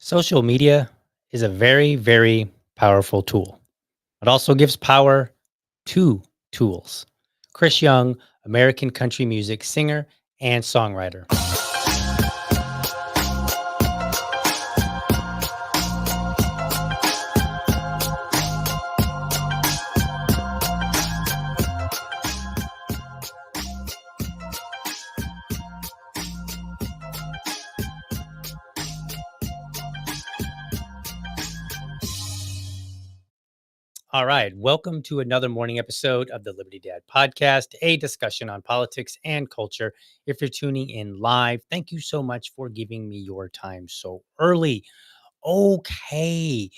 Social media is a very, very powerful tool. It also gives power to tools. Chris Young, American country music singer and songwriter. All right. Welcome to another morning episode of the Liberty Dad podcast, a discussion on politics and culture. If you're tuning in live, thank you so much for giving me your time so early. Okay.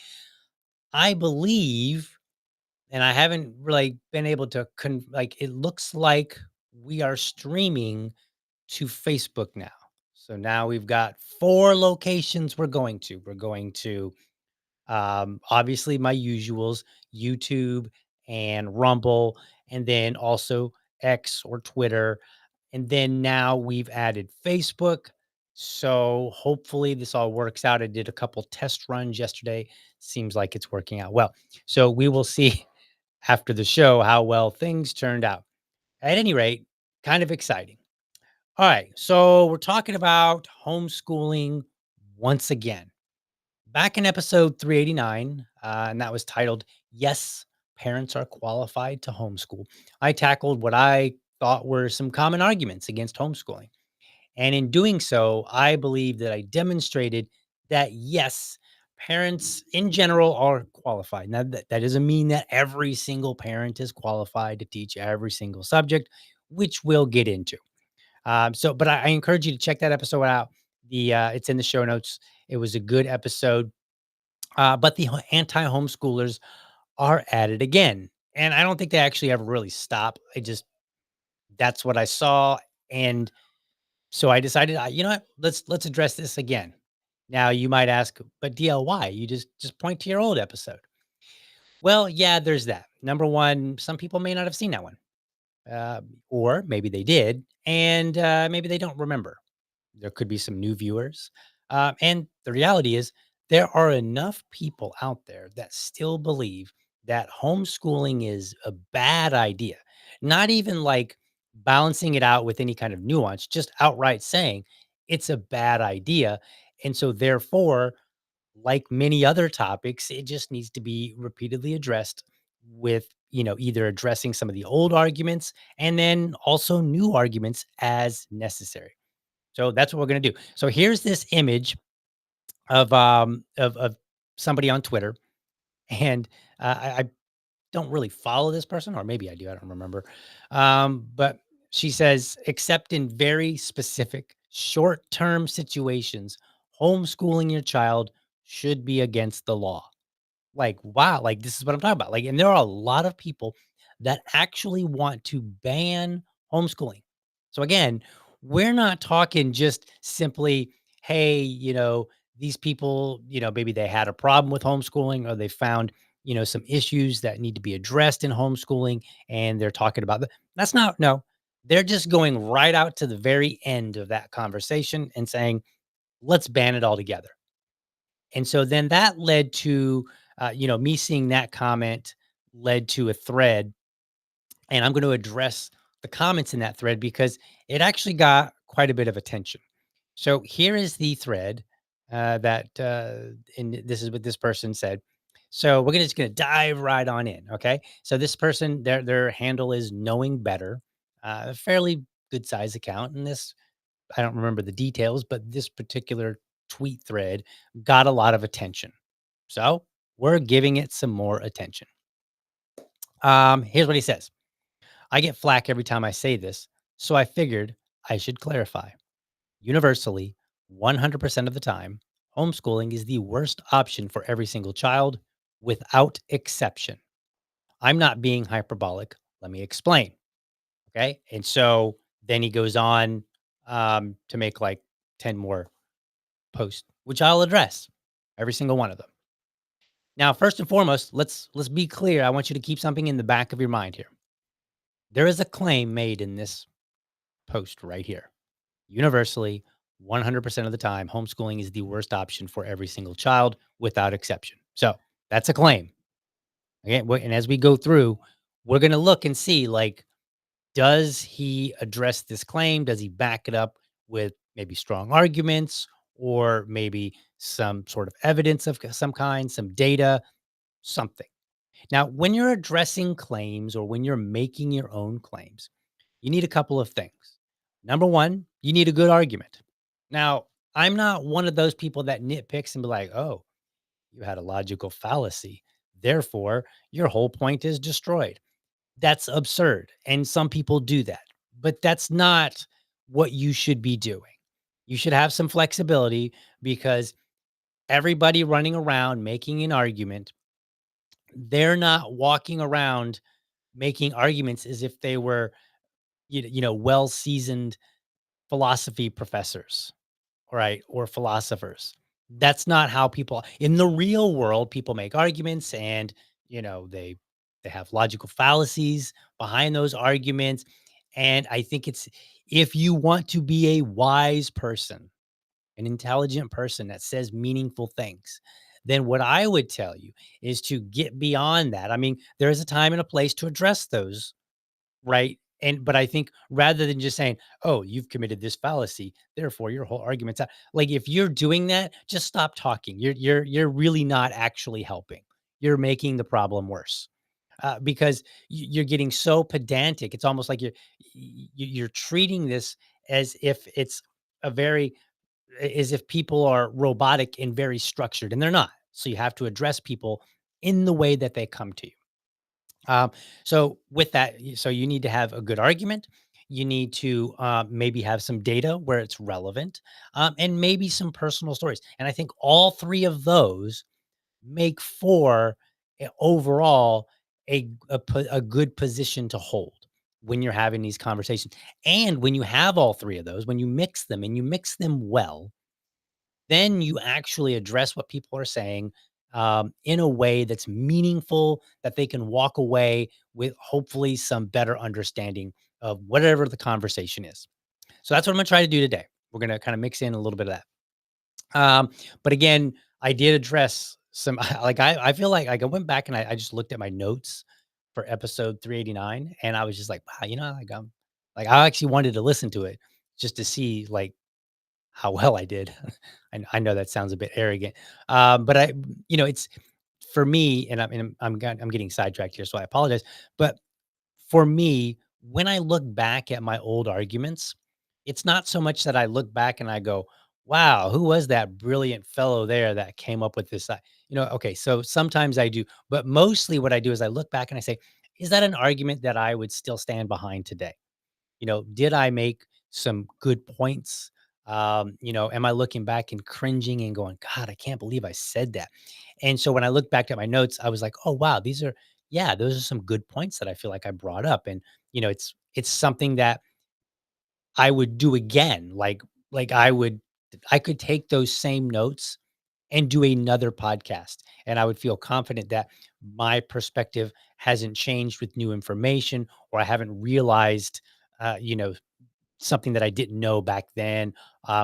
I believe, and I haven't really been able to, it looks like we are streaming to Facebook now. So now we've got four locations we're going to. We're going to obviously my usuals, YouTube and Rumble, and then also X or Twitter. And then now we've added Facebook. So hopefully this all works out. I did a couple test runs yesterday. Seems like it's working out well. So we will see after the show how well things turned out. At any rate, kind of exciting. All right. So we're talking about homeschooling once again. Back in episode 389, and that was titled, Yes, Parents Are Qualified to Homeschool, I tackled what I thought were some common arguments against homeschooling. And in doing so, I believe that I demonstrated that, yes, parents in general are qualified. Now, that doesn't mean that every single parent is qualified to teach every single subject, which we'll get into. But I encourage you to check that episode out. It's in the show notes. It was a good episode, but the anti-homeschoolers are at it again, and I don't think they actually ever really stop. That's what I saw, and so I decided, you know what? Let's address this again. Now you might ask, but DL, why? You just point to your old episode. Well, yeah, there's that. Number one, some people may not have seen that one, or maybe they did, and maybe they don't remember. There could be some new viewers. And the reality is, there are enough people out there that still believe that homeschooling is a bad idea. Not even like balancing it out with any kind of nuance, just outright saying it's a bad idea. And so, therefore, like many other topics, it just needs to be repeatedly addressed with, either addressing some of the old arguments and then also new arguments as necessary. So that's what we're gonna do. So here's this image of somebody on Twitter, and I don't really follow this person, or maybe I do. I don't remember. But she says, except in very specific short-term situations, homeschooling your child should be against the law. Like, wow, like this is what I'm talking about. Like, and there are a lot of people that actually want to ban homeschooling. So again, we're not talking just simply, hey, these people, maybe they had a problem with homeschooling or they found, some issues that need to be addressed in homeschooling and they're talking about that. That's not, no, they're just going right out to the very end of that conversation and saying, let's ban it altogether. And so then that led to, me seeing that comment led to a thread, and I'm going to address the comments in that thread because it actually got quite a bit of attention. So here is the thread and this is what this person said. So we're just gonna dive right on in. Okay. So this person, their handle is knowing better, a fairly good size account. And this, I don't remember the details, but this particular tweet thread got a lot of attention. So we're giving it some more attention. Here's what he says. I get flack every time I say this, so I figured I should clarify. Universally, 100% of the time, homeschooling is the worst option for every single child without exception. I'm not being hyperbolic. Let me explain. Okay. And so then he goes on to make like 10 more posts, which I'll address every single one of them. Now, first and foremost, let's be clear. I want you to keep something in the back of your mind here. There is a claim made in this post right here. Universally, 100% of the time, homeschooling is the worst option for every single child without exception. So that's a claim. Okay. And as we go through, we're going to look and see like, does he address this claim? Does he back it up with maybe strong arguments or maybe some sort of evidence of some kind, some data, something? Now, when you're addressing claims or when you're making your own claims, you need a couple of things. Number one, you need a good argument. Now, I'm not one of those people that nitpicks and be like, oh, you had a logical fallacy. Therefore, your whole point is destroyed. That's absurd. And some people do that, but that's not what you should be doing. You should have some flexibility because everybody running around making an argument, they're not walking around making arguments as if they were, well seasoned philosophy professors, right? Or philosophers. That's not how people in the real world, people make arguments and, they have logical fallacies behind those arguments. And I think it's if you want to be a wise person, an intelligent person that says meaningful things, then what I would tell you is to get beyond that. I mean, there is a time and a place to address those. Right? But I think rather than just saying, "Oh, you've committed this fallacy, therefore your whole argument's out." Like if you're doing that, just stop talking. You're really not actually helping. You're making the problem worse. Because you're getting so pedantic. It's almost like you're treating this as if it's a very as if people are robotic and very structured, and they're not. So you have to address people in the way that they come to you. So with that, so you need to have a good argument. You need to maybe have some data where it's relevant, and maybe some personal stories. And I think all three of those make for overall a good position to hold when you're having these conversations. And when you have all three of those, when you mix them and you mix them well, then you actually address what people are saying in a way that's meaningful, that they can walk away with hopefully some better understanding of whatever the conversation is. So that's what I'm going to try to do today. We're going to kind of mix in a little bit of that. But again, I did address some, I feel like I went back and I just looked at my notes for episode 389 and I was just like, wow, like I actually wanted to listen to it just to see like how well I did. I know that sounds a bit arrogant, but it's for me, and I'm getting sidetracked here, so I apologize. But for me, when I look back at my old arguments, it's not so much that I look back and I go, "Wow, who was that brilliant fellow there that came up with this?" Okay, so sometimes I do, but mostly what I do is I look back and I say, "Is that an argument that I would still stand behind today?" Did I make some good points? Am I looking back and cringing and going, God, I can't believe I said that. And so when I look back at my notes, I was like, oh wow, yeah, those are some good points that I feel like I brought up. And it's something that I would do again. Like I could take those same notes and do another podcast. And I would feel confident that my perspective hasn't changed with new information or I haven't realized something that I didn't know back then,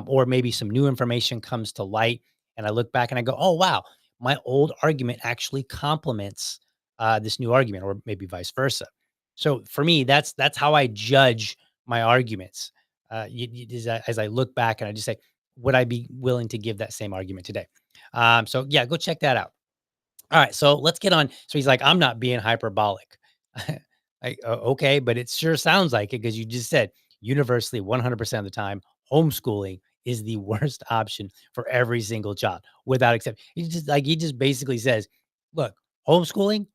or maybe some new information comes to light, and I look back and I go, "Oh wow, my old argument actually complements this new argument," or maybe vice versa. So for me, that's how I judge my arguments. As I look back and I just say, would I be willing to give that same argument today? So yeah, go check that out. All right, so let's get on. So he's like, I'm not being hyperbolic. Okay, but it sure sounds like it because you just said universally 100% of the time, homeschooling is the worst option for every single child without exception. He just basically says, look, homeschooling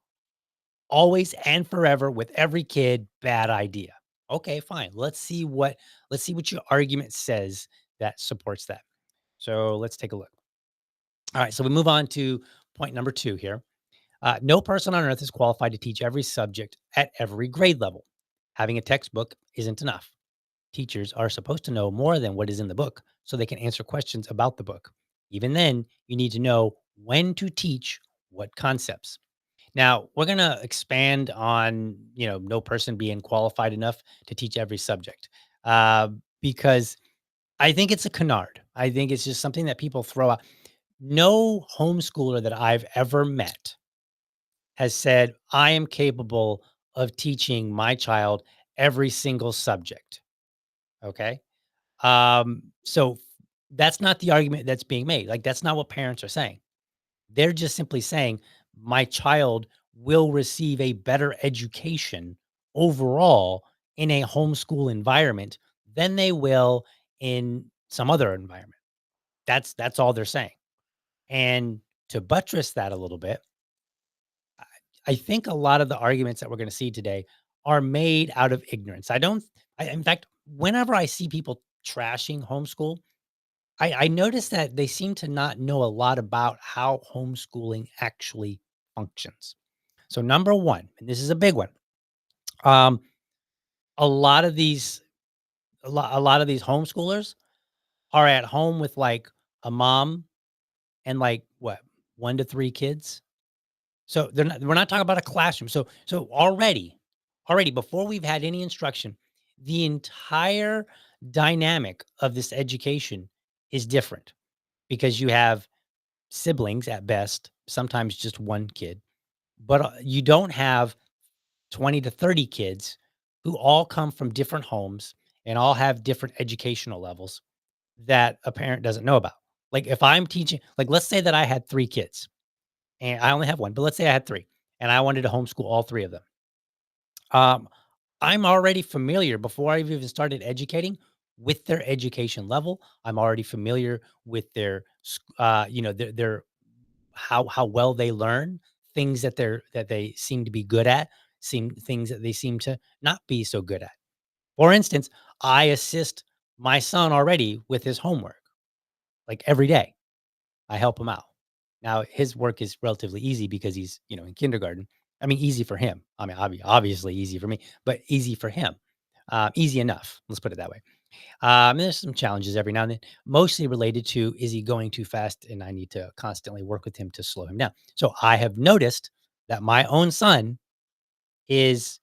always and forever with every kid, bad idea. Okay, fine. Let's see what your argument says that supports that. So let's take a look. All right, so we move on to point number 2 here. No person on earth is qualified to teach every subject at every grade level. Having a textbook isn't enough. Teachers are supposed to know more than what is in the book so they can answer questions about the book. Even then, you need to know when to teach what concepts. Now, we're going to expand on, no person being qualified enough to teach every subject because I think it's a canard. I think it's just something that people throw out. No homeschooler that I've ever met has said, "I am capable of teaching my child every single subject." Okay? So that's not the argument that's being made. Like, that's not what parents are saying. They're just simply saying, "My child will receive a better education overall in a homeschool environment than they will in some other environment." That's all they're saying. And to buttress that a little bit, I think a lot of the arguments that we're gonna see today are made out of ignorance. In fact, whenever I see people trashing homeschool, I notice that they seem to not know a lot about how homeschooling actually functions. So number 1, and this is a big one, um, a lot of these a lot of these homeschoolers are at home with, like, a mom and, like, what, 1 to 3 kids? So we're not talking about a classroom. So already before we've had any instruction, the entire dynamic of this education is different because you have siblings at best, sometimes just one kid, but you don't have 20 to 30 kids who all come from different homes and all have different educational levels that a parent doesn't know about. Like if I'm teaching, like let's say that I had 3 kids and I only have 1, but let's say I had 3 and I wanted to homeschool all 3 of them. Um, I'm already familiar before I've even started educating with their education level. I'm already familiar with their, their how well they learn, things that they seem to be good at, seem things that they seem to not be so good at. For instance, I assist my son already with his homework, like every day. I help him out. Now his work is relatively easy because he's, in kindergarten. I mean, easy for him. I mean, obviously easy for me, but easy for him. Easy enough. Let's put it that way. There's some challenges every now and then, mostly related to is he going too fast, and I need to constantly work with him to slow him down. So I have noticed that my own son is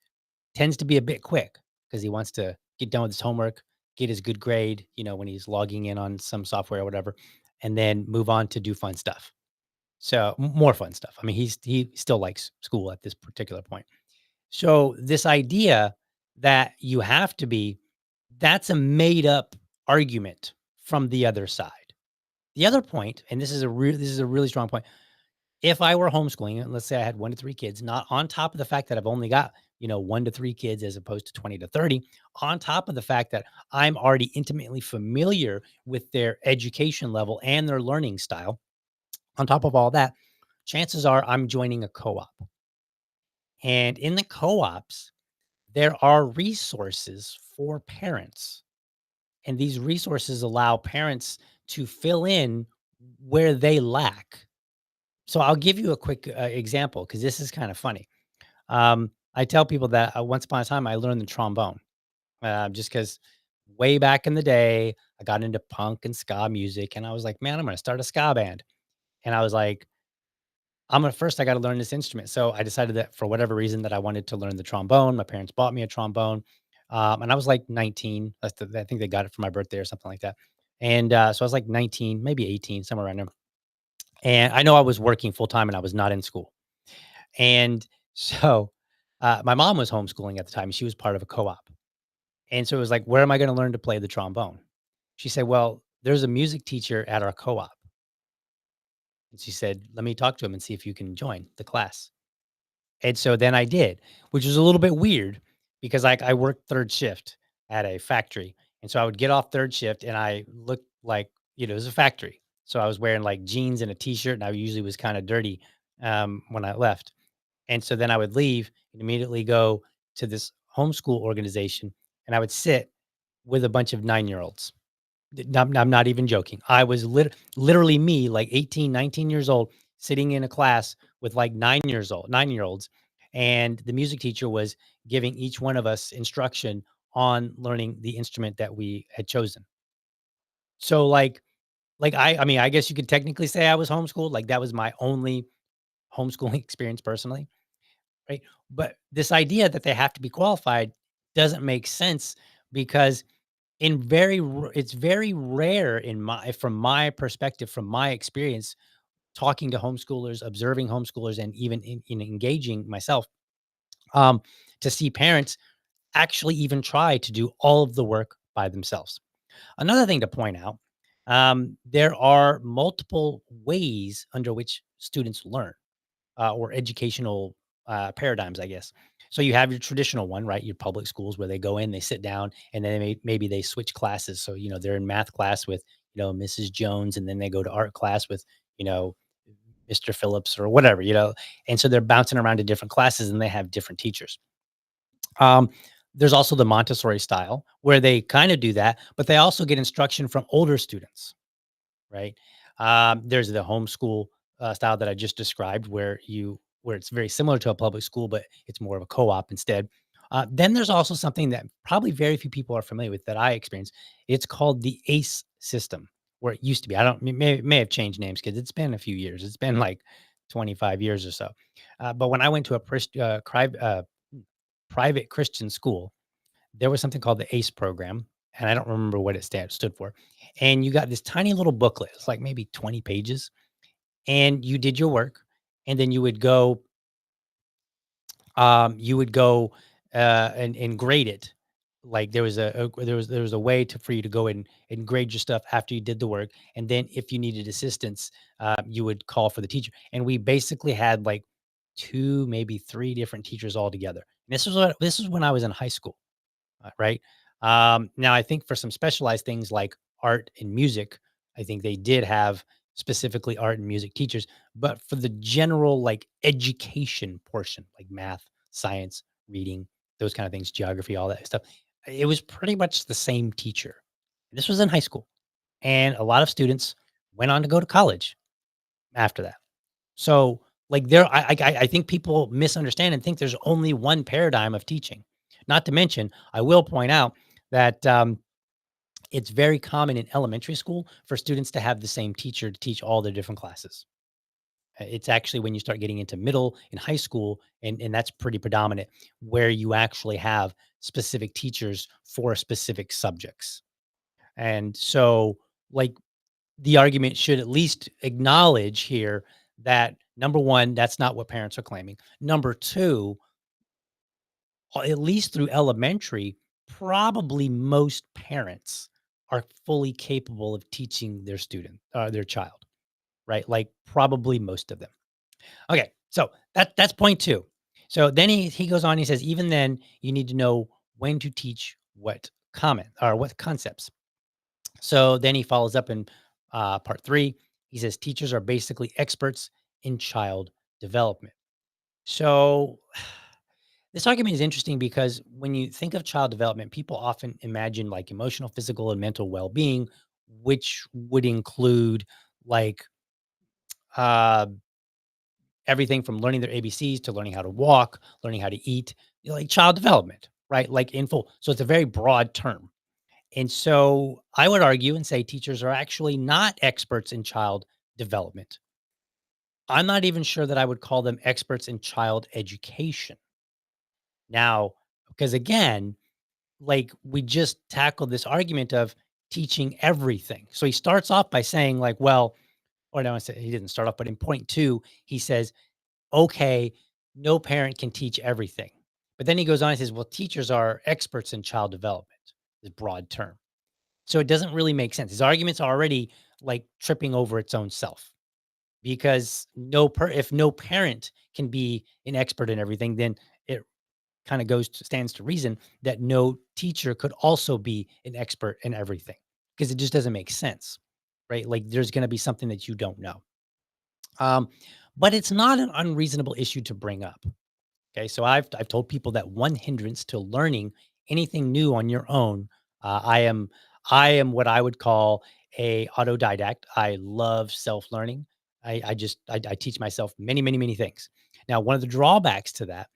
tends to be a bit quick because he wants to get done with his homework, get his good grade, when he's logging in on some software or whatever, and then move on to do fun stuff. So more fun stuff. I mean, he still likes school at this particular point. So this idea that you have to be, that's a made up argument from the other side. The other point, and this is a really strong point. If I were homeschooling, and let's say I had 1 to 3 kids, not on top of the fact that I've only got, 1 to 3 kids as opposed to 20 to 30, on top of the fact that I'm already intimately familiar with their education level and their learning style, on top of all that, chances are I'm joining a co-op. And in the co-ops, there are resources for parents. And these resources allow parents to fill in where they lack. So I'll give you a quick example because this is kind of funny. I tell people that once upon a time I learned the trombone just because way back in the day I got into punk and ska music and I was like, man, I'm going to start a ska band. And I was like, I got to learn this instrument. So I decided that for whatever reason that I wanted to learn the trombone. My parents bought me a trombone, and I was like 19. I think they got it for my birthday or something like that. And so I was like 19, maybe 18, somewhere around there. And I know I was working full time and I was not in school. And so my mom was homeschooling at the time. She was part of a co-op, and so it was like, where am I going to learn to play the trombone? She said, well, there's a music teacher at our co-op. And she said, let me talk to him and see if you can join the class. And so then I did, which was a little bit weird because I worked third shift at a factory. And so I would get off third shift and I looked like, it was a factory. So I was wearing like jeans and a t-shirt and I usually was kind of dirty when I left. And so then I would leave and immediately go to this homeschool organization and I would sit with a bunch of 9-year olds. I'm not even joking. I was literally me, like 18, 19 years old, sitting in a class with like 9-year olds. And the music teacher was giving each one of us instruction on learning the instrument that we had chosen. So I mean, I guess you could technically say I was homeschooled. Like that was my only homeschooling experience personally. Right. But this idea that they have to be qualified doesn't make sense because it's very rare in my from my perspective, from my experience, talking to homeschoolers, observing homeschoolers, and even in engaging myself, um, to see parents actually even try to do all of the work by themselves. Another thing to point out, there are multiple ways under which students learn, or educational paradigms, I guess. So you have your traditional one, right? Your public schools where they go in, they sit down, and then maybe they switch classes. So they're in math class with Mrs. Jones, and then they go to art class with you know Mr. Phillips or whatever, and so they're bouncing around to different classes, and they have different teachers. Um, there's also the Montessori style where they kind of do that, but they also get instruction from older students, right? There's the homeschool style that I just described, where it's very similar to a public school, but it's more of a co-op instead. Then there's also something that probably very few people are familiar with that I experienced. It's called the ACE system, where it used to be. I don't may have changed names because it's been a few years. It's been like 25 years or so. But when I went to a private Christian school, there was something called the ACE program, and I don't remember what it stood for. And you got this tiny little booklet. It's like maybe 20 pages, and you did your work, and then you would go and grade it. Like there was a way for you to go and grade your stuff after you did the work, and then if you needed assistance, you would call for the teacher. And we basically had like two, maybe three different teachers all together. And this was when I was in high school, right? Now, I think for some specialized things like art and music, I think they did have specifically art and music teachers. But for the general like education portion, like math, science, reading, those kind of things, geography, all that stuff, it was pretty much the same teacher. This was in high school, and a lot of students went on to go to college after that. So, like, I think people misunderstand and think there's only one paradigm of teaching. Not to mention, I will point out that it's very common in elementary school for students to have the same teacher to teach all their different classes. It's actually when you start getting into middle and high school, and that's pretty predominant, where you actually have specific teachers for specific subjects. And so, like, the argument should at least acknowledge here that number one, that's not what parents are claiming. Number two, at least through elementary, probably most parents are fully capable of teaching their child, right? Like probably most of them. Okay, so that's point two. So then he goes on. He says, even then, you need to know when to teach what comment or what concepts. So then he follows up in part three. He says teachers are basically experts in child development. So this argument is interesting because when you think of child development, people often imagine like emotional, physical, and mental well being, which would include like uh, everything from learning their ABCs to learning how to walk, learning how to eat, like child development, right? Like in full. So it's a very broad term. And so I would argue and say teachers are actually not experts in child development. I'm not even sure that I would call them experts in child education. Now, because again, like we just tackled this argument of teaching everything. So he starts off by saying, like, well, or no, he didn't start off, but in point two, he says, okay, no parent can teach everything. But then he goes on and says, well, teachers are experts in child development, this broad term. So it doesn't really make sense. His argument's already like tripping over its own self because if no parent can be an expert in everything, then it kind of stands to reason that no teacher could also be an expert in everything because it just doesn't make sense, right? Like there's going to be something that you don't know. Um, but it's not an unreasonable issue to bring up. Okay, so I've told people that one hindrance to learning anything new on your own, I am what I would call a autodidact. I love self learning. I teach myself many many things. Now, one of the drawbacks to that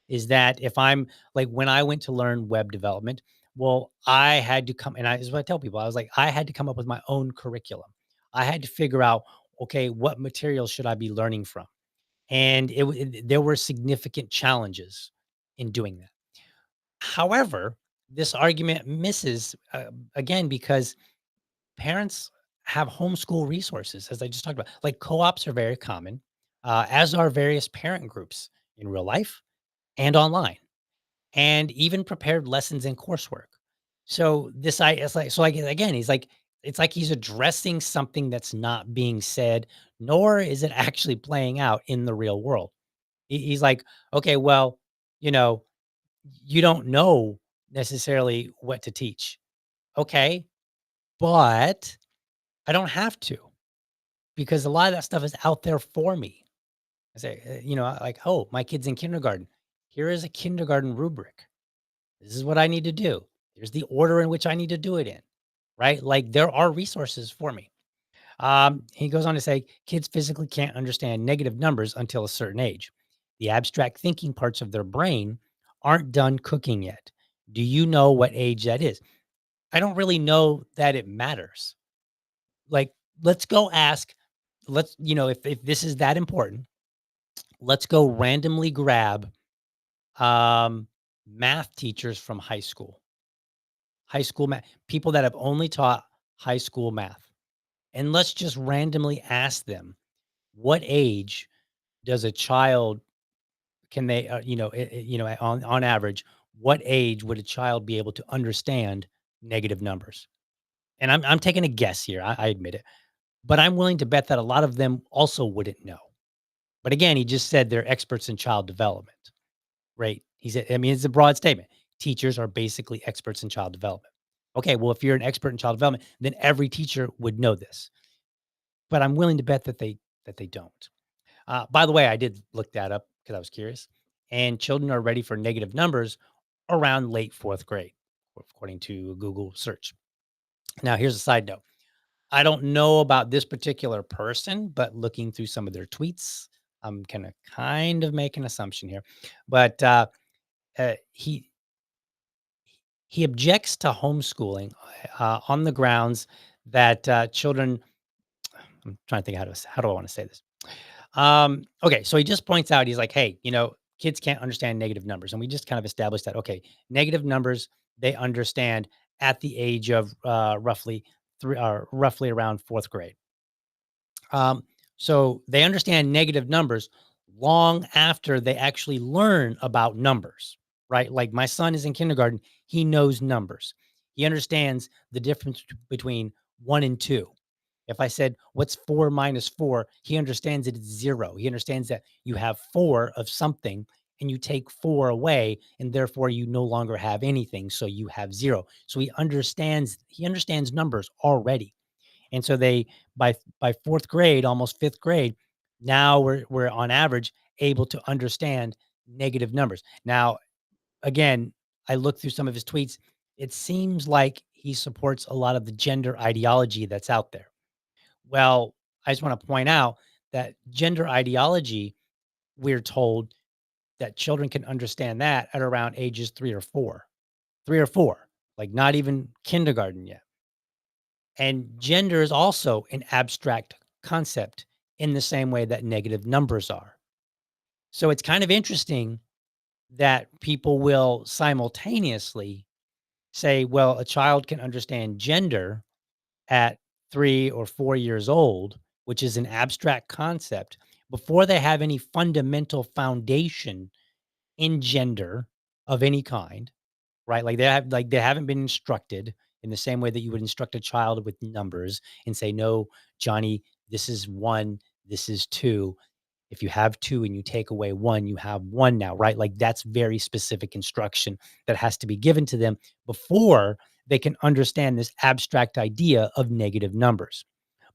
is that if I'm like when I went to learn web development, well, I had to come and this is what I tell people. I was like, I had to come up with my own curriculum. I had to figure out, okay, what materials should I be learning from? And there were significant challenges in doing that. However, this argument misses again because parents have homeschool resources, as I just talked about. Like co-ops are very common, as are various parent groups in real life and online, and even prepared lessons and coursework. So this I it's like so like again, he's like it's like he's addressing something that's not being said, nor is it actually playing out in the real world. He's like, okay, well, you know, you don't know necessarily what to teach. Okay, but I don't have to because a lot of that stuff is out there for me. I say, like, oh, my kid's in kindergarten. Here is a kindergarten rubric. This is what I need to do. Here's the order in which I need to do it in, right? Like there are resources for me. He goes on to say kids physically can't understand negative numbers until a certain age. The abstract thinking parts of their brain aren't done cooking yet. Do you know what age that is? I don't really know that it matters. Like, let's go ask, if this is that important, let's go randomly grab um, math teachers from high school math, people that have only taught high school math. And let's just randomly ask them, what age does a child can they, on average, what age would a child be able to understand negative numbers? And I'm taking a guess here. I admit it, but I'm willing to bet that a lot of them also wouldn't know. But again, he just said they're experts in child development, right? He said, I mean, it's a broad statement. Teachers are basically experts in child development. Okay, well, if you're an expert in child development, then every teacher would know this. But I'm willing to bet that they don't. By the way, I did look that up because I was curious. And children are ready for negative numbers around late fourth grade, according to a Google search. Now, here's a side note. I don't know about this particular person, but looking through some of their tweets, I'm gonna kind of make an assumption here. But he objects to homeschooling on the grounds that children. I'm trying to think how do I want to say this. Okay, so he just points out, he's like, hey, kids can't understand negative numbers. And we just kind of established that, okay, negative numbers, they understand at the age of roughly around fourth grade. Um, so they understand negative numbers long after they actually learn about numbers, right? Like my son is in kindergarten, he knows numbers. He understands the difference between one and two. If I said, what's 4 minus 4? He understands that it's 0. He understands that you have 4 of something and you take 4 away, and therefore you no longer have anything. So you have 0. So he understands numbers already. And so by fourth grade, almost fifth grade, now we're on average able to understand negative numbers. Now, again, I looked through some of his tweets. It seems like he supports a lot of the gender ideology that's out there. Well, I just want to point out that gender ideology, we're told that children can understand that at around ages 3 or 4, like not even kindergarten yet. And gender is also an abstract concept in the same way that negative numbers are. So it's kind of interesting that people will simultaneously say, well, a child can understand gender at 3 or 4 years old, which is an abstract concept, before they have any fundamental foundation in gender of any kind, right? They haven't been instructed in the same way that you would instruct a child with numbers and say, "No, Johnny, this is 1, this is 2. If you have 2 and you take away 1, you have 1 now," right? Like that's very specific instruction that has to be given to them before they can understand this abstract idea of negative numbers.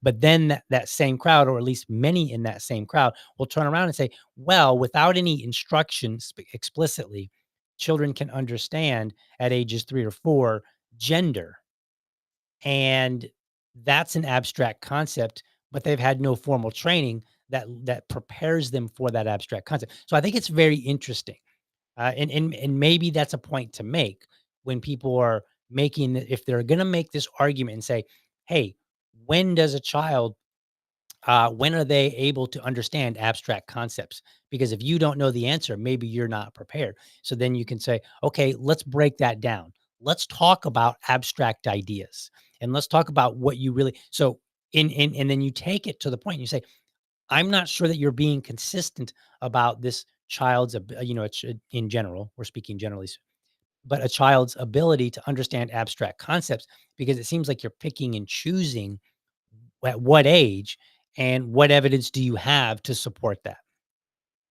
But then that same crowd, or at least many in that same crowd, will turn around and say, well, without any instructions explicitly, children can understand at ages 3 or 4 gender. And that's an abstract concept, but they've had no formal training that prepares them for that abstract concept. So I think it's very interesting. And maybe that's a point to make when people are if they're going to make this argument and say, hey, when does a child when are they able to understand abstract concepts? Because if you don't know the answer, maybe you're not prepared. So then you can say, okay, let's break that down. let's talk about abstract ideas and let's talk about what you really so in and then you take it to the point you say, I'm not sure that you're being consistent about this child's, in general, we're speaking generally, but a child's ability to understand abstract concepts because it seems like you're picking and choosing at what age and what evidence do you have to support that.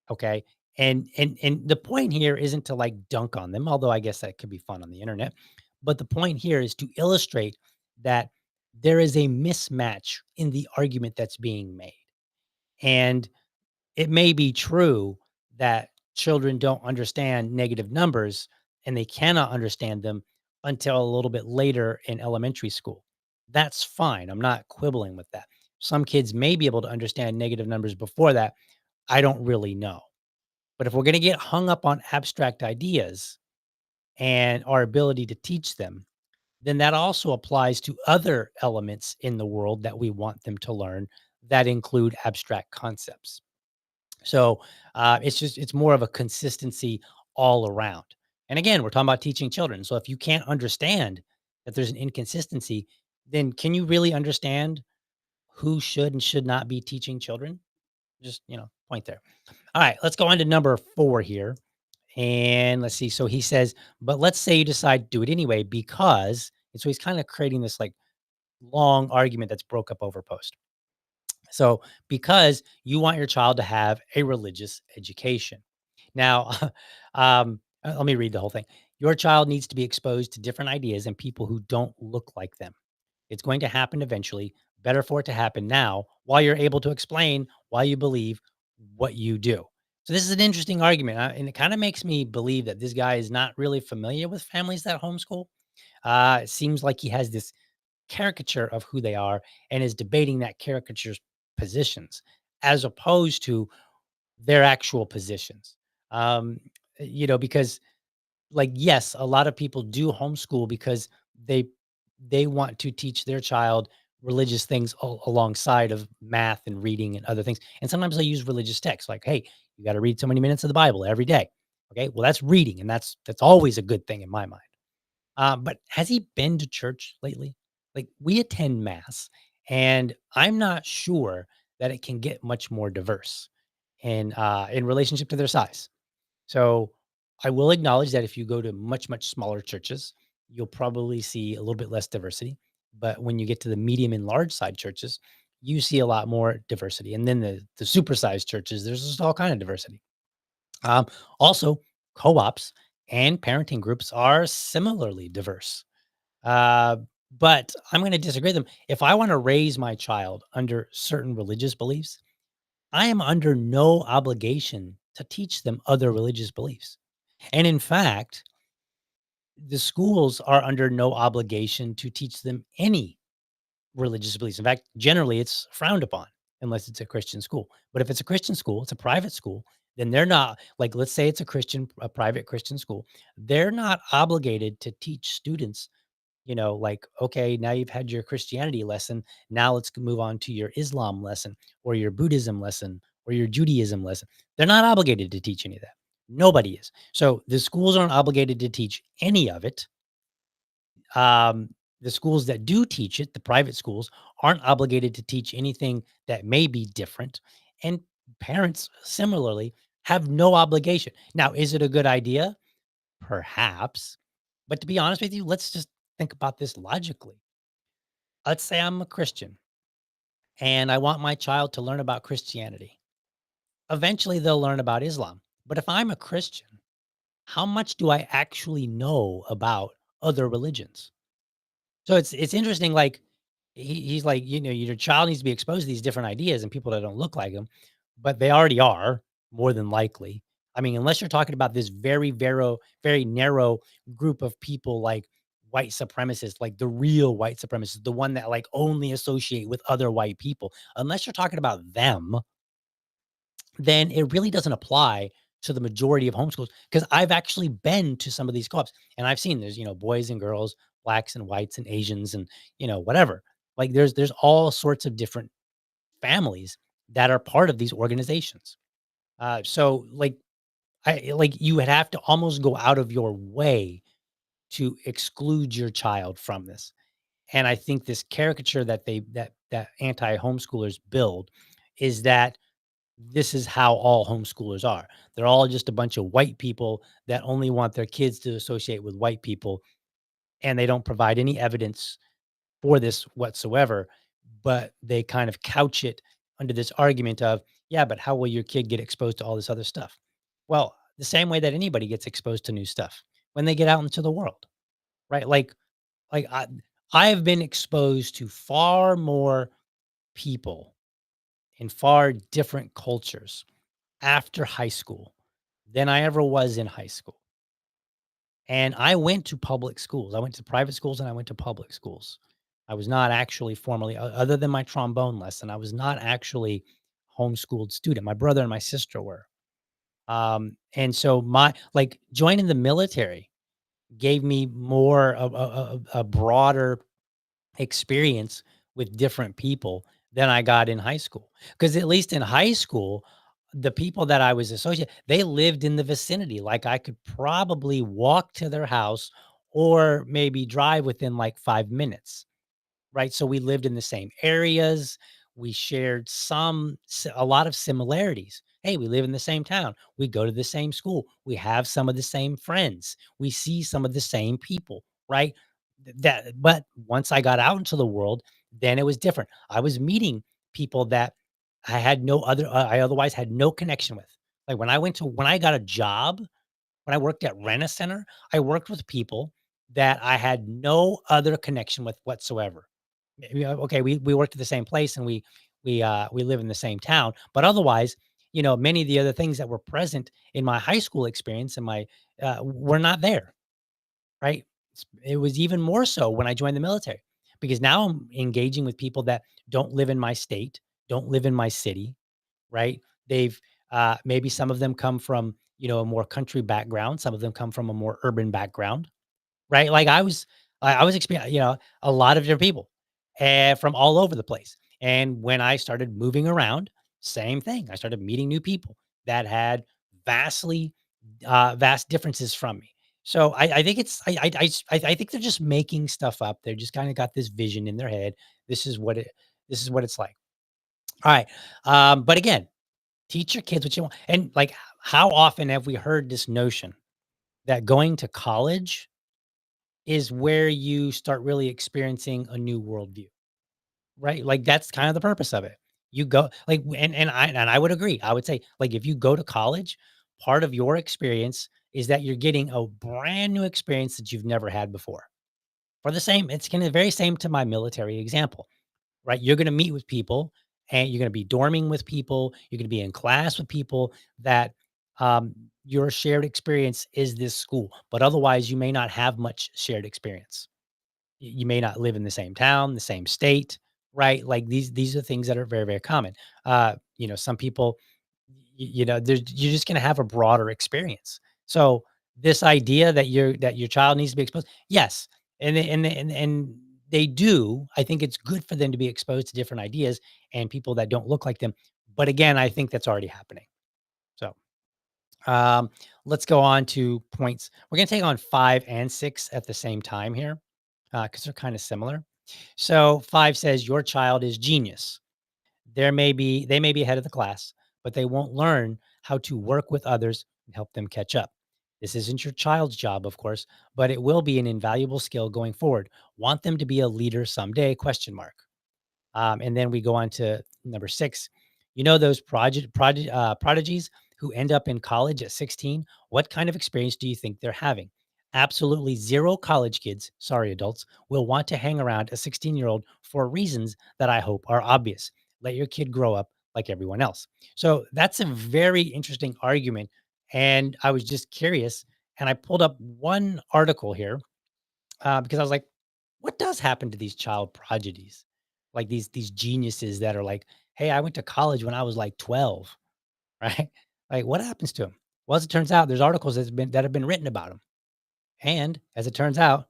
Okay. And the point here isn't to like dunk on them, although I guess that could be fun on the internet. But the point here is to illustrate that there is a mismatch in the argument that's being made. And it may be true that children don't understand negative numbers and they cannot understand them until a little bit later in elementary school. That's fine. I'm not quibbling with that. Some kids may be able to understand negative numbers before that. I don't really know. But if we're going to get hung up on abstract ideas and our ability to teach them, then that also applies to other elements in the world that we want them to learn that include abstract concepts. So it's more of a consistency all around. And again, we're talking about teaching children. So if you can't understand that there's an inconsistency, then can you really understand who should and should not be teaching children? Just, point there. All right, let's go on to number 4 here. And let's see. So he says, but let's say you decide to do it anyway because, and so he's kind of creating this like long argument that's broke up over post. So, because you want your child to have a religious education. Now, let me read the whole thing. Your child needs to be exposed to different ideas and people who don't look like them. It's going to happen eventually. Better for it to happen now while you're able to explain why you believe what you do. So, this is an interesting argument. And it kind of makes me believe that this guy is not really familiar with families that homeschool. It seems like he has this caricature of who they are and is debating that caricature's positions as opposed to their actual positions. Um, because like yes, a lot of people do homeschool because they they want to teach their child religious things alongside of math and reading and other things. And sometimes they use religious texts like, "Hey, you got to read so many minutes of the Bible every day." Okay, well that's reading, and that's always a good thing in my mind. But has he been to church lately? Like we attend mass, and I'm not sure that it can get much more diverse in relationship to their size. So I will acknowledge that if you go to much smaller churches, you'll probably see a little bit less diversity. But when you get to the medium and large side churches, you see a lot more diversity. And then the supersized churches, there's just all kind of diversity. Also, co-ops and parenting groups are similarly diverse. Uh, but I'm going to disagree with them. If I want to raise my child under certain religious beliefs, I am under no obligation to teach them other religious beliefs. And in fact, the schools are under no obligation to teach them any religious beliefs. In fact, generally it's frowned upon unless it's a Christian school. But if it's a Christian school, it's a private school, then they're not like, let's say it's a private Christian school, they're not obligated to teach students, like, okay, now you've had your Christianity lesson. Now let's move on to your Islam lesson or your Buddhism lesson or your Judaism lesson. They're not obligated to teach any of that. Nobody is. So the schools aren't obligated to teach any of it. um, the schools that do teach it, the private schools, aren't obligated to teach anything that may be different. And parents, similarly, have no obligation. Now, is it a good idea? Perhaps. But to be honest with you, let's just think about this logically. Let's say I'm a Christian and I want my child to learn about Christianity. Eventually, they'll learn about Islam. But if I'm a Christian, how much do I actually know about other religions? So it's interesting, like, he's like, your child needs to be exposed to these different ideas and people that don't look like him, but they already are, more than likely. I mean, unless you're talking about this very narrow group of people like white supremacists, like the real white supremacists, the one that like only associate with other white people. Unless you're talking about them, then it really doesn't apply to the majority of homeschools. Because I've actually been to some of these co-ops and I've seen there's, boys and girls, blacks and whites and Asians and, whatever. Like there's all sorts of different families that are part of these organizations. So like you would have to almost go out of your way to exclude your child from this. And I think this caricature that that anti-homeschoolers build is that this is how all homeschoolers are. They're all just a bunch of white people that only want their kids to associate with white people, and they don't provide any evidence for this whatsoever. But they kind of couch it under this argument of, yeah, but how will your kid get exposed to all this other stuff? Well, the same way that anybody gets exposed to new stuff when they get out into the world, right? Like I have been exposed to far more people in far different cultures after high school than I ever was in high school. And I went to public schools. I went to private schools and I went to public schools. I was not actually formally, other than my trombone lesson, I was not actually homeschooled student. My brother and my sister were. And so my like joining the military gave me more of a broader experience with different people than I got in high school. Because at least in high school, the people that I was associated, they lived in the vicinity. Like I could probably walk to their house or maybe drive within like 5 minutes. Right, so we lived in the same areas, we shared a lot of similarities. Hey, we live in the same town, we go to the same school, we have some of the same friends, we see some of the same people, right? But once I got out into the world, then it was different. I was meeting people that I otherwise had no connection with. Like, when I got a job, when I worked at Rent-A-Center, I worked with people that I had no other connection with whatsoever. Okay, we worked at the same place and we live in the same town, but otherwise, many of the other things that were present in my high school experience and my were not there, right? It was even more so when I joined the military because now I'm engaging with people that don't live in my state, don't live in my city, right? They've maybe some of them come from, a more country background, some of them come from a more urban background, right? Like I was experiencing, a lot of different people from all over the place. And when I started moving around, same thing. I started meeting new people that had vastly vast differences from me. So I think I think they're just making stuff up. They're just kind of got this vision in their head. This is what it this is what it's like. All right. But again, teach your kids what you want. And like how often have we heard this notion that going to college is where you start really experiencing a new worldview, right? Like that's kind of the purpose of it. You go like, and I would agree. I would say like if you go to college, part of your experience is that you're getting a brand new experience that you've never had before. For the same, it's kind of the very same to my military example, right? You're going to meet with people, and you're going to be dorming with people. You're going to be in class with people that um, your shared experience is this school, but otherwise you may not have much shared experience. You may not live in the same town, the same state, right? Like these are things that are very, very common. Some people, you're just going to have a broader experience. So this idea that your child needs to be exposed, yes, and they do. I think it's good for them to be exposed to different ideas and people that don't look like them. But again, I think that's already happening. So um, let's go on to points. We're going to take on 5 and 6 at the same time here because they're kind of similar. So 5 says your child is genius. They may be ahead of the class, but they won't learn how to work with others and help them catch up. This isn't your child's job, of course, but it will be an invaluable skill going forward. Want them to be a leader someday? Question mark. And then we go on to number 6. You know those prodigies who end up in college at 16? What kind of experience do you think they're having? Absolutely zero college kids, sorry adults, will want to hang around a 16-year-old for reasons that I hope are obvious. Let your kid grow up like everyone else. So that's a very interesting argument. And I was just curious. And I pulled up one article here because I was like, what does happen to these child prodigies? Like these geniuses that are like, "Hey, I went to college when I was like 12." Right? Like what happens to them? Well, as it turns out, there's articles that have been written about them. And as it turns out,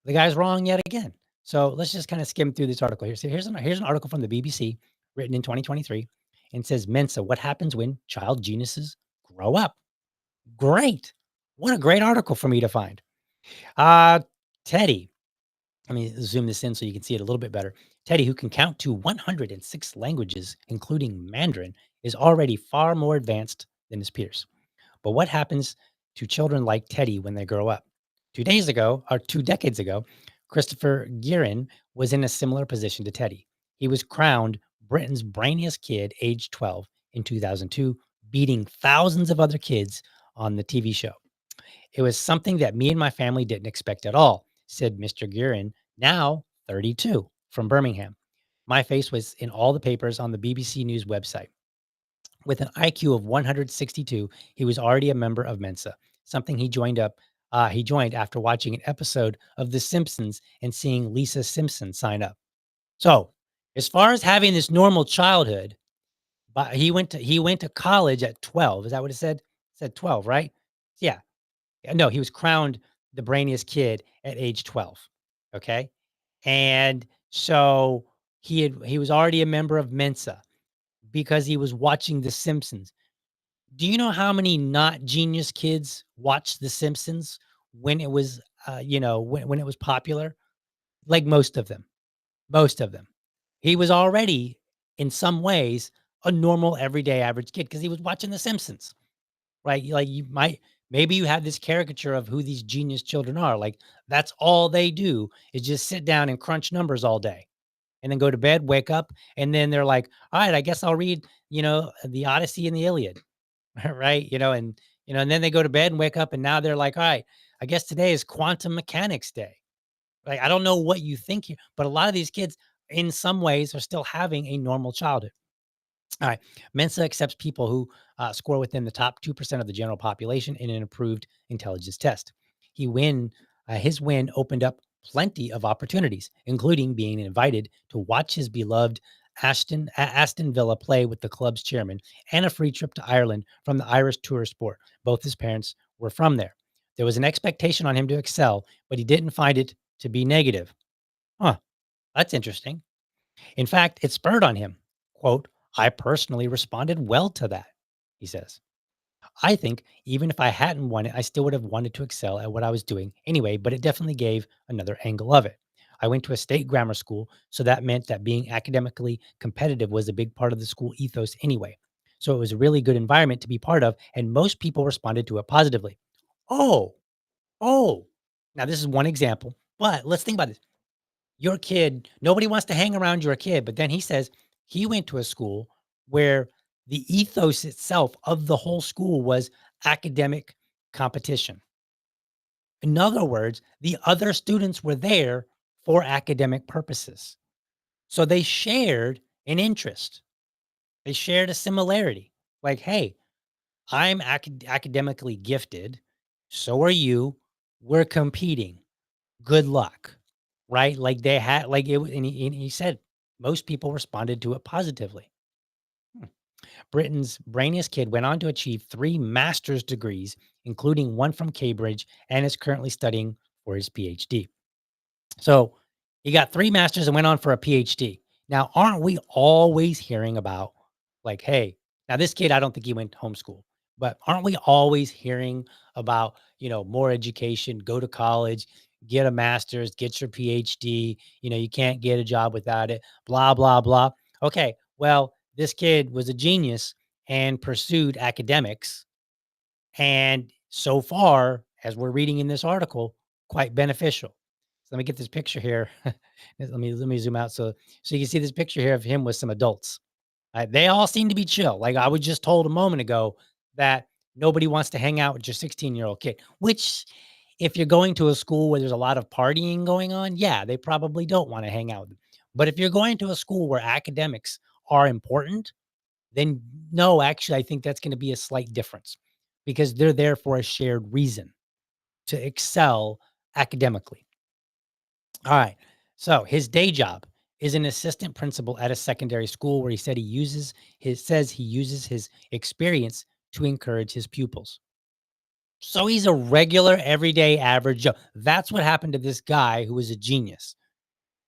the guy's wrong yet again. So let's just kind of skim through this article here. So here's an article from the BBC written in 2023 and it says Mensa, what happens when child geniuses grow up? Great. What a great article for me to find. Uh, Teddy, let me zoom this in so you can see it a little bit better. Teddy, who can count to 106 languages, including Mandarin, is already far more advanced than his peers. But what happens to children like Teddy when they grow up? 2 days ago, or 2 decades ago, Christopher Guerin was in a similar position to Teddy. He was crowned Britain's brainiest kid, age 12, in 2002, beating thousands of other kids on the TV show. It was something that me and my family didn't expect at all, said Mr. Guerin, now 32, from Birmingham. My face was in all the papers on the BBC News website. With an IQ of 162, he was already a member of Mensa, something he joined after watching an episode of The Simpsons and seeing Lisa Simpson sign up. So, as far as having this normal childhood, but he went to college at 12. Is that what it said? It said 12, right? Yeah. No, he was crowned the brainiest kid at age 12. Okay. And so he was already a member of Mensa because he was watching The Simpsons. Do you know how many not genius kids watched The Simpsons when it was, when it was popular? Like most of them. He was already, in some ways, a normal, everyday, average kid because he was watching The Simpsons, right? Like maybe you have this caricature of who these genius children are. Like that's all they do is just sit down and crunch numbers all day and then go to bed, wake up, and then they're like, all right, I guess I'll read, the Odyssey and the Iliad. Right? And then they go to bed and wake up and now they're like, "All right, I guess today is quantum mechanics day." Like, I don't know what you think here, but a lot of these kids in some ways are still having a normal childhood. All right. Mensa accepts people who score within the top 2% of the general population in an improved intelligence test. His win opened up plenty of opportunities, including being invited to watch his beloved Aston Villa play with the club's chairman and a free trip to Ireland from the Irish tourist sport. Both his parents were from there. There was an expectation on him to excel, but he didn't find it to be negative. Huh, that's interesting. In fact, it spurred on him. Quote, I personally responded well to that, he says. I think even if I hadn't won it, I still would have wanted to excel at what I was doing anyway, but it definitely gave another angle of it. I went to a state grammar school, so that meant that being academically competitive was a big part of the school ethos anyway. So it was a really good environment to be part of, and most people responded to it positively. Oh, oh. Now, this is one example, but let's think about this. Your kid, nobody wants to hang around your kid, but then he says he went to a school where the ethos itself of the whole school was academic competition. In other words, the other students were there for academic purposes. So they shared an interest. They shared a similarity. Like, hey, I'm academically gifted. So are you. We're competing. Good luck. Right? Like they had like it and he said most people responded to it positively. Hmm. Britain's brainiest kid went on to achieve 3 master's degrees, including one from Cambridge, and is currently studying for his PhD. So he got 3 masters and went on for a PhD. Now, aren't we always hearing about like, hey, now this kid, I don't think he went homeschool, but aren't we always hearing about, more education, go to college, get a master's, get your PhD, you can't get a job without it, blah, blah, blah. Okay, well, this kid was a genius and pursued academics. And so far, as we're reading in this article, quite beneficial. So let me get this picture here. Let me zoom out so you can see this picture here of him with some adults. They all seem to be chill. Like I was just told a moment ago that nobody wants to hang out with your 16-year-old kid, which if you're going to a school where there's a lot of partying going on, yeah, they probably don't want to hang out with them. But if you're going to a school where academics are important, then no, actually, I think that's going to be a slight difference because they're there for a shared reason to excel academically. All right. So his day job is an assistant principal at a secondary school where he uses his experience to encourage his pupils. So he's a regular, everyday, average Joe. That's what happened to this guy who was a genius,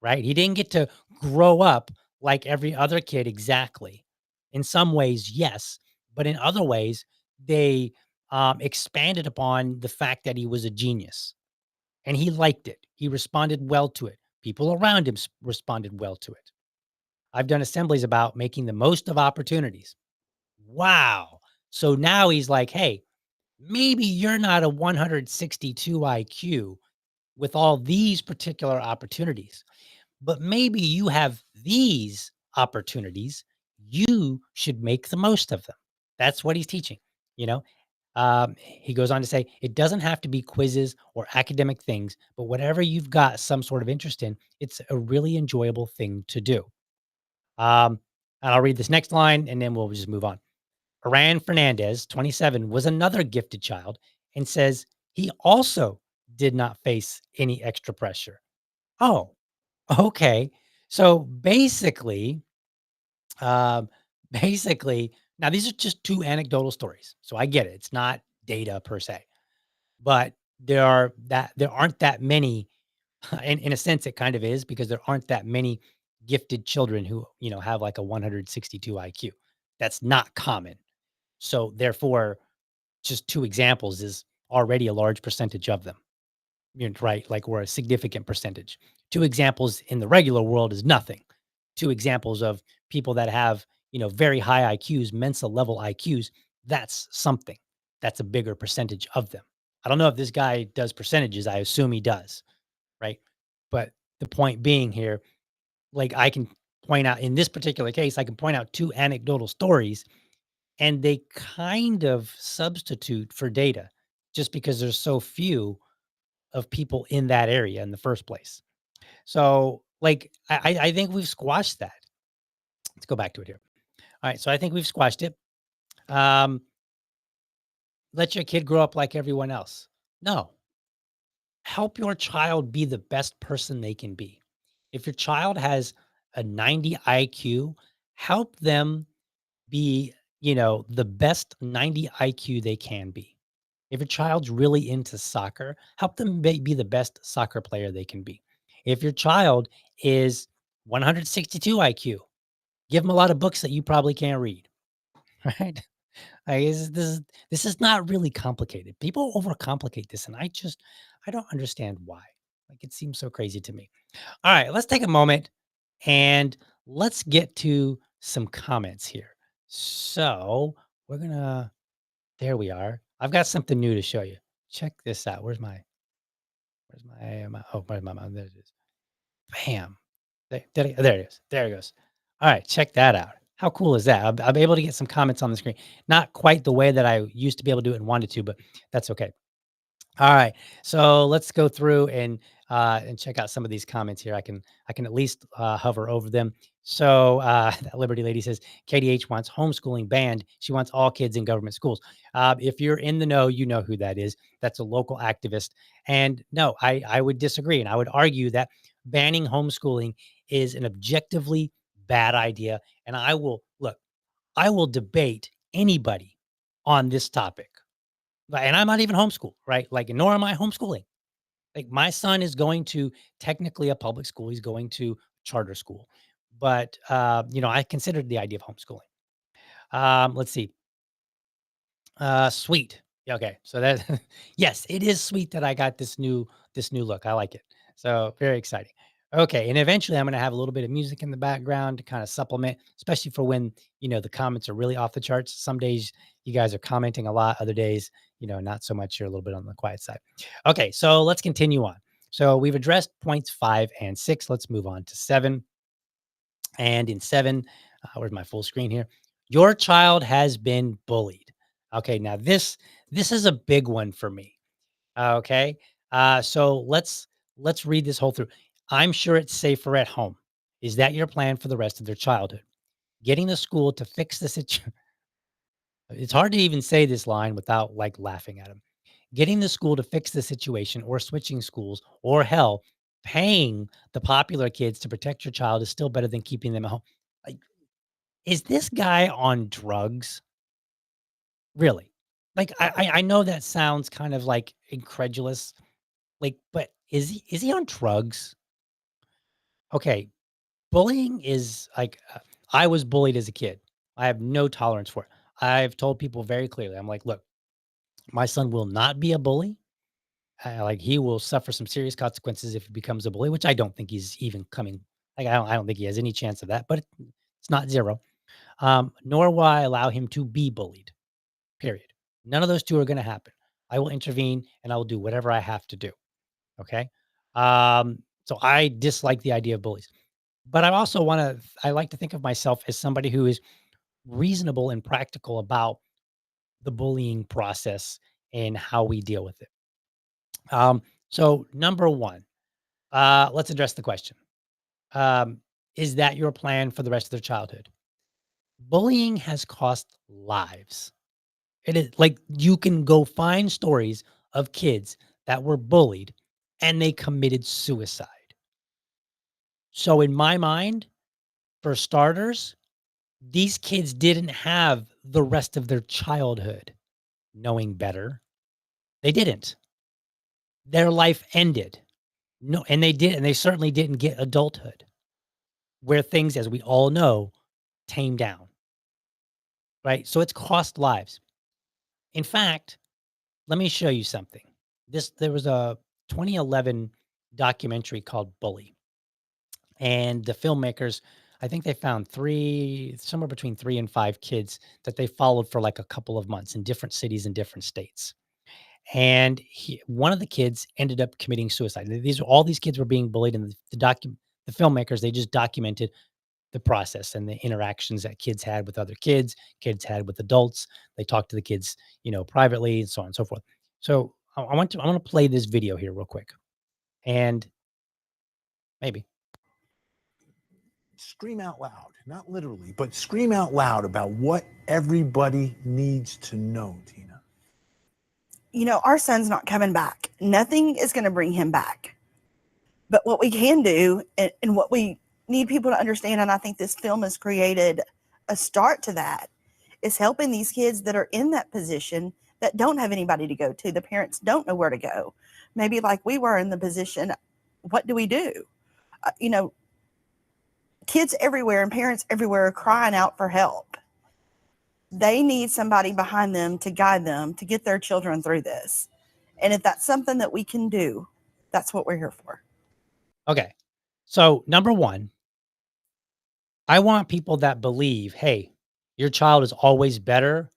right? He didn't get to grow up like every other kid exactly. In some ways, yes, but in other ways, they expanded upon the fact that he was a genius. and he liked it. He responded well to it. People around him responded well to it. I've done assemblies about making the most of opportunities. Wow. So now he's like, hey, maybe you're not a 162 IQ with all these particular opportunities, but maybe you have these opportunities. You should make the most of them. That's what he's teaching. You know, he goes on to say it doesn't have to be quizzes or academic things, but whatever you've got some sort of interest in, it's a really enjoyable thing to do. Um, and I'll read this next line and then we'll just move on. Iran Fernandez, 27, was another gifted child and says he also did not face any extra pressure. Oh, okay. So um, basically, now these are just two anecdotal stories. So I get it. It's not data per se, but there aren't that many. In a sense, it kind of is because there aren't that many gifted children who have like a 162 IQ. That's not common. So therefore, just two examples is already a large percentage of them. Right? Like we're a significant percentage. Two examples in the regular world is nothing. Two examples of people that have, very high IQs, Mensa level IQs, that's something. That's a bigger percentage of them. I don't know if this guy does percentages. I assume he does, right? But the point being here, like I can point out in this particular case, I can point out two anecdotal stories and they kind of substitute for data just because there's so few of people in that area in the first place. So, like, I think we've squashed that. Let's go back to it here. All right, so I think we've squashed it. Um, let your kid grow up like everyone else. No, help your child be the best person they can be. If your child has a 90 IQ, help them be, the best 90 IQ they can be. If your child's really into soccer, help them be the best soccer player they can be. If your child is 162 IQ, give them a lot of books that you probably can't read, right? Like, this is not really complicated. People overcomplicate this, and I don't understand why. Like it seems so crazy to me. All right, let's take a moment and let's get to some comments here. So we're gonna there we are. I've got something new to show you. Check this out. Where's my there it is. Bam. There it is. There it goes. All right, check that out. How cool is that? I'm able to get some comments on the screen. Not quite the way that I used to be able to do it and wanted to, but that's okay. All right. So let's go through and check out some of these comments here. I can at least hover over them. So that Liberty lady says KDH wants homeschooling banned. She wants all kids in government schools. If you're in the know, you know who that is. That's a local activist. And no, I would disagree, and I would argue that banning homeschooling is an objectively bad idea. And I will look. I will debate anybody on this topic, and I'm not even homeschooled, right? Like, nor am I homeschooling. Like, my son is going to technically a public school. He's going to charter school, but I considered the idea of homeschooling. Let's see. Sweet. Yeah, okay. So that yes, it is sweet that I got this new look. I like it. So very exciting. Okay, and eventually I'm going to have a little bit of music in the background to kind of supplement, especially for when, the comments are really off the charts. Some days you guys are commenting a lot, other days, not so much. You're a little bit on the quiet side. Okay, so let's continue on. So we've addressed points 5 and 6. Let's move on to 7. And in 7, where's my full screen here? Your child has been bullied. Okay, now this is a big one for me. Okay, so let's read this whole through. I'm sure it's safer at home. Is that your plan for the rest of their childhood? Getting the school to fix the situation. It's hard to even say this line without like laughing at him. Getting the school to fix the situation or switching schools or hell, paying the popular kids to protect your child is still better than keeping them at home. Like, is this guy on drugs? Really? Like, I know that sounds kind of like incredulous, like, but is he on drugs? Okay, bullying is like I was bullied as a kid. I have no tolerance for it. I've told people very clearly. I'm like, look, my son will not be a bully. Like he will suffer some serious consequences if he becomes a bully, which I don't think he's even coming. Like I don't think he has any chance of that, but it's not zero. Nor will I allow him to be bullied. Period. None of those two are going to happen. I will intervene and I will do whatever I have to do. Okay. So I dislike the idea of bullies, but I like to think of myself as somebody who is reasonable and practical about the bullying process and how we deal with it. So number one, let's address the question. Um, is that your plan for the rest of their childhood? Bullying has cost lives. It is like you can go find stories of kids that were bullied and they committed suicide. So, in my mind, for starters, these kids didn't have the rest of their childhood knowing better. They didn't. Their life ended. No, and they certainly didn't get adulthood where things, as we all know, tame down, right? So it's cost lives. In fact, let me show you something. There was a 2011 documentary called Bully, and the filmmakers, I think they found somewhere between 3 and 5 kids that they followed for like a couple of months in different cities and different states. And one of the kids ended up committing suicide. All these kids were being bullied, and the filmmakers, they just documented the process and the interactions that kids had with other kids had with adults. They talked to the kids, privately and so on and so forth. So I want to play this video here real quick, and maybe. Scream out loud, not literally, but scream out loud about what everybody needs to know, Tina. Our son's not coming back. Nothing is going to bring him back. But what we can do, and what we need people to understand, and I think this film has created a start to that, is helping these kids that are in that position that don't have anybody to go to. The parents don't know where to go. Maybe like we were in the position, what do we do? Uh, you know, Kids everywhere and parents everywhere are crying out for help. They need somebody behind them to guide them to get their children through this. And if that's something that we can do, that's what we're here for. Okay. So number one, I want people that believe, hey, your child is always better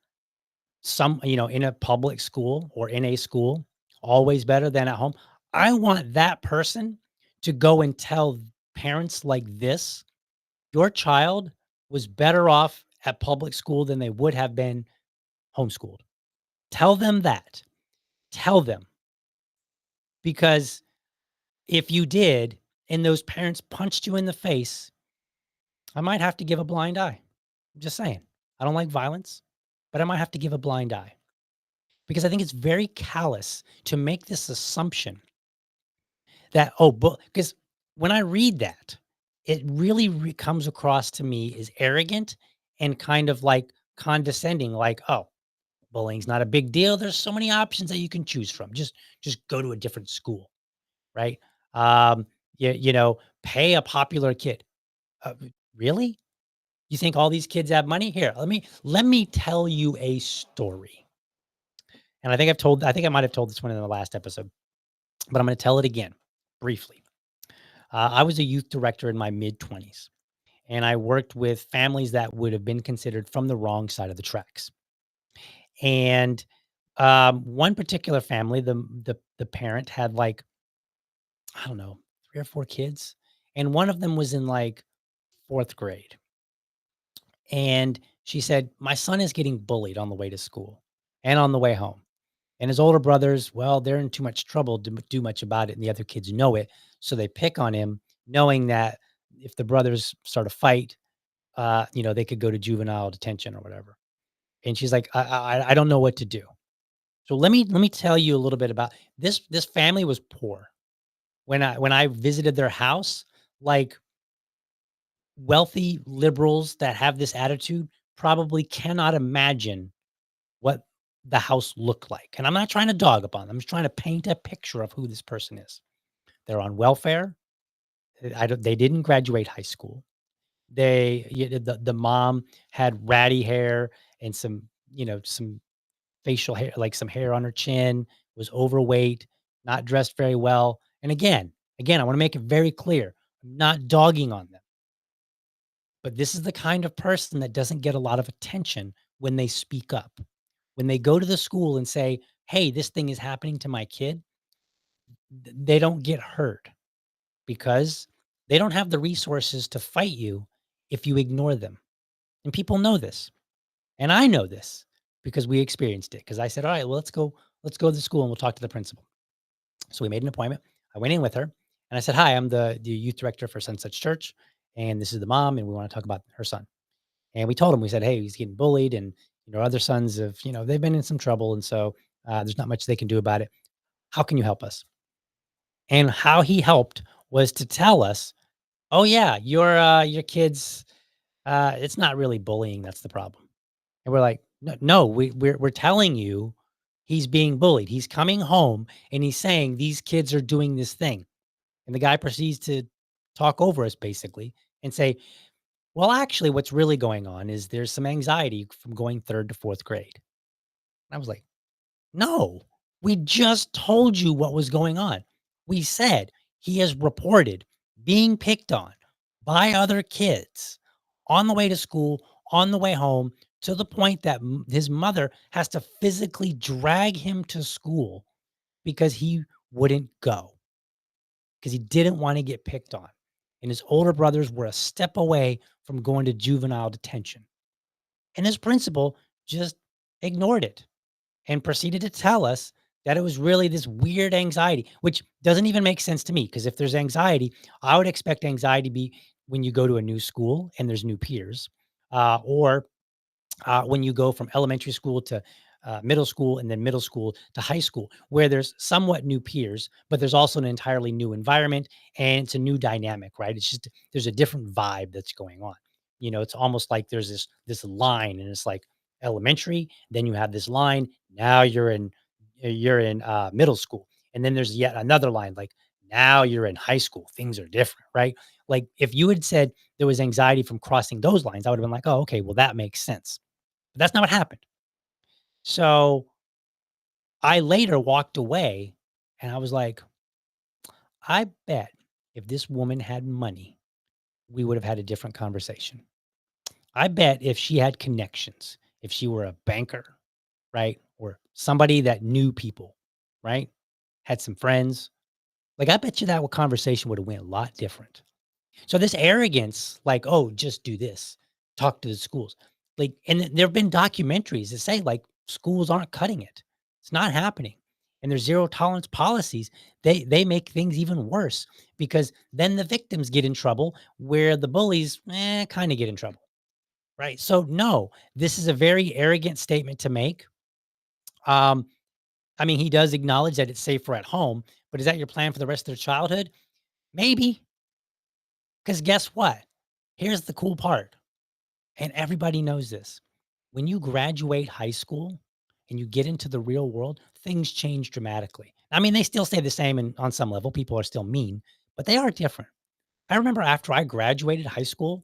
in a public school or in a school, always better than at home. I want that person to go and tell parents like this, your child was better off at public school than they would have been homeschooled. Tell them that. Tell them. Because if you did and those parents punched you in the face, I might have to give a blind eye. I'm just saying. I don't like violence, but I might have to give a blind eye because I think it's very callous to make this assumption that, because when I read that, it really comes across to me as arrogant and kind of like condescending, like, oh, bullying's not a big deal. There's so many options that you can choose from. Just go to a different school, right? Pay a popular kid. Uh, really? You think all these kids have money? Here, let me tell you a story. And I think I might have told this one in the last episode, but I'm going to tell it again briefly. I was a youth director in my mid 20s, and I worked with families that would have been considered from the wrong side of the tracks. And one particular family, the parent had like, I don't know, 3 or 4 kids, and one of them was in like 4th grade. And she said, "My son is getting bullied on the way to school and on the way home. And his older brothers, well, they're in too much trouble to do much about it, and the other kids know it, so they pick on him, knowing that if the brothers start a fight, they could go to juvenile detention or whatever." And she's like, "I don't know what to do." So let me tell you a little bit about this. This family was poor. When I visited their house, like wealthy liberals that have this attitude probably cannot imagine what the house looked like. And I'm not trying to dog upon them. I'm just trying to paint a picture of who this person is. They're on welfare. They didn't graduate high school. The mom had ratty hair and some facial hair, like some hair on her chin, was overweight, not dressed very well. And again, I want to make it very clear. I'm not dogging on them. But this is the kind of person that doesn't get a lot of attention when they speak up. When they go to the school and say, "Hey, this thing is happening to my kid," they don't get heard because they don't have the resources to fight you if you ignore them. And people know this. And I know this because we experienced it. Because I said, "All right, well, let's go to the school and we'll talk to the principal." So we made an appointment. I went in with her and I said, "Hi, I'm the youth director for Such Church. And this is the mom, and we want to talk about her son." And we told him, we said, "Hey, he's getting bullied, and other sons have, they've been in some trouble, and so there's not much they can do about it. How can you help us?" And how he helped was to tell us, "Oh yeah, your kids, it's not really bullying that's the problem." And we're like, "No, no, we're telling you, he's being bullied. He's coming home and he's saying these kids are doing this thing." And the guy proceeds to talk over us basically and say, "Well, actually, what's really going on is there's some anxiety from going third to fourth grade." And I was like, "No, we just told you what was going on. We said he has reported being picked on by other kids on the way to school, on the way home, to the point that his mother has to physically drag him to school because he wouldn't go because he didn't want to get picked on. And his older brothers were a step away from going to juvenile detention." And his principal just ignored it and proceeded to tell us that it was really this weird anxiety, which doesn't even make sense to me. Because if there's anxiety, I would expect anxiety to be when you go to a new school and there's new peers, or when you go from elementary school to middle school and then middle school to high school, where there's somewhat new peers, but there's also an entirely new environment and it's a new dynamic, right? It's just there's a different vibe that's going on. It's almost like there's this line, and it's like elementary, then you have this line. Now you're in middle school, and then there's yet another line like now you're in high school. Things are different, right? Like if you had said there was anxiety from crossing those lines, I would have been like, "Oh, okay, well that makes sense." But that's not what happened. So I later walked away and I was like, "I bet if this woman had money, we would have had a different conversation. I bet if she had connections, if she were a banker, right? Or somebody that knew people, right? Had some friends, like I bet you that conversation would have went a lot different." So this arrogance, like, "Oh, just do this, talk to the schools." Like, and there have been documentaries that say like schools aren't cutting it. It's not happening. And there's zero tolerance policies. They make things even worse because then the victims get in trouble where the bullies kind of get in trouble. Right. So no, this is a very arrogant statement to make. Um, I mean, he does acknowledge that it's safer at home, but is that your plan for the rest of their childhood? Maybe. Because guess what? Here's the cool part. And everybody knows this. When you graduate high school and you get into the real world, things change dramatically. I mean, they still stay the same and on some level. People are still mean, but they are different. I remember after I graduated high school,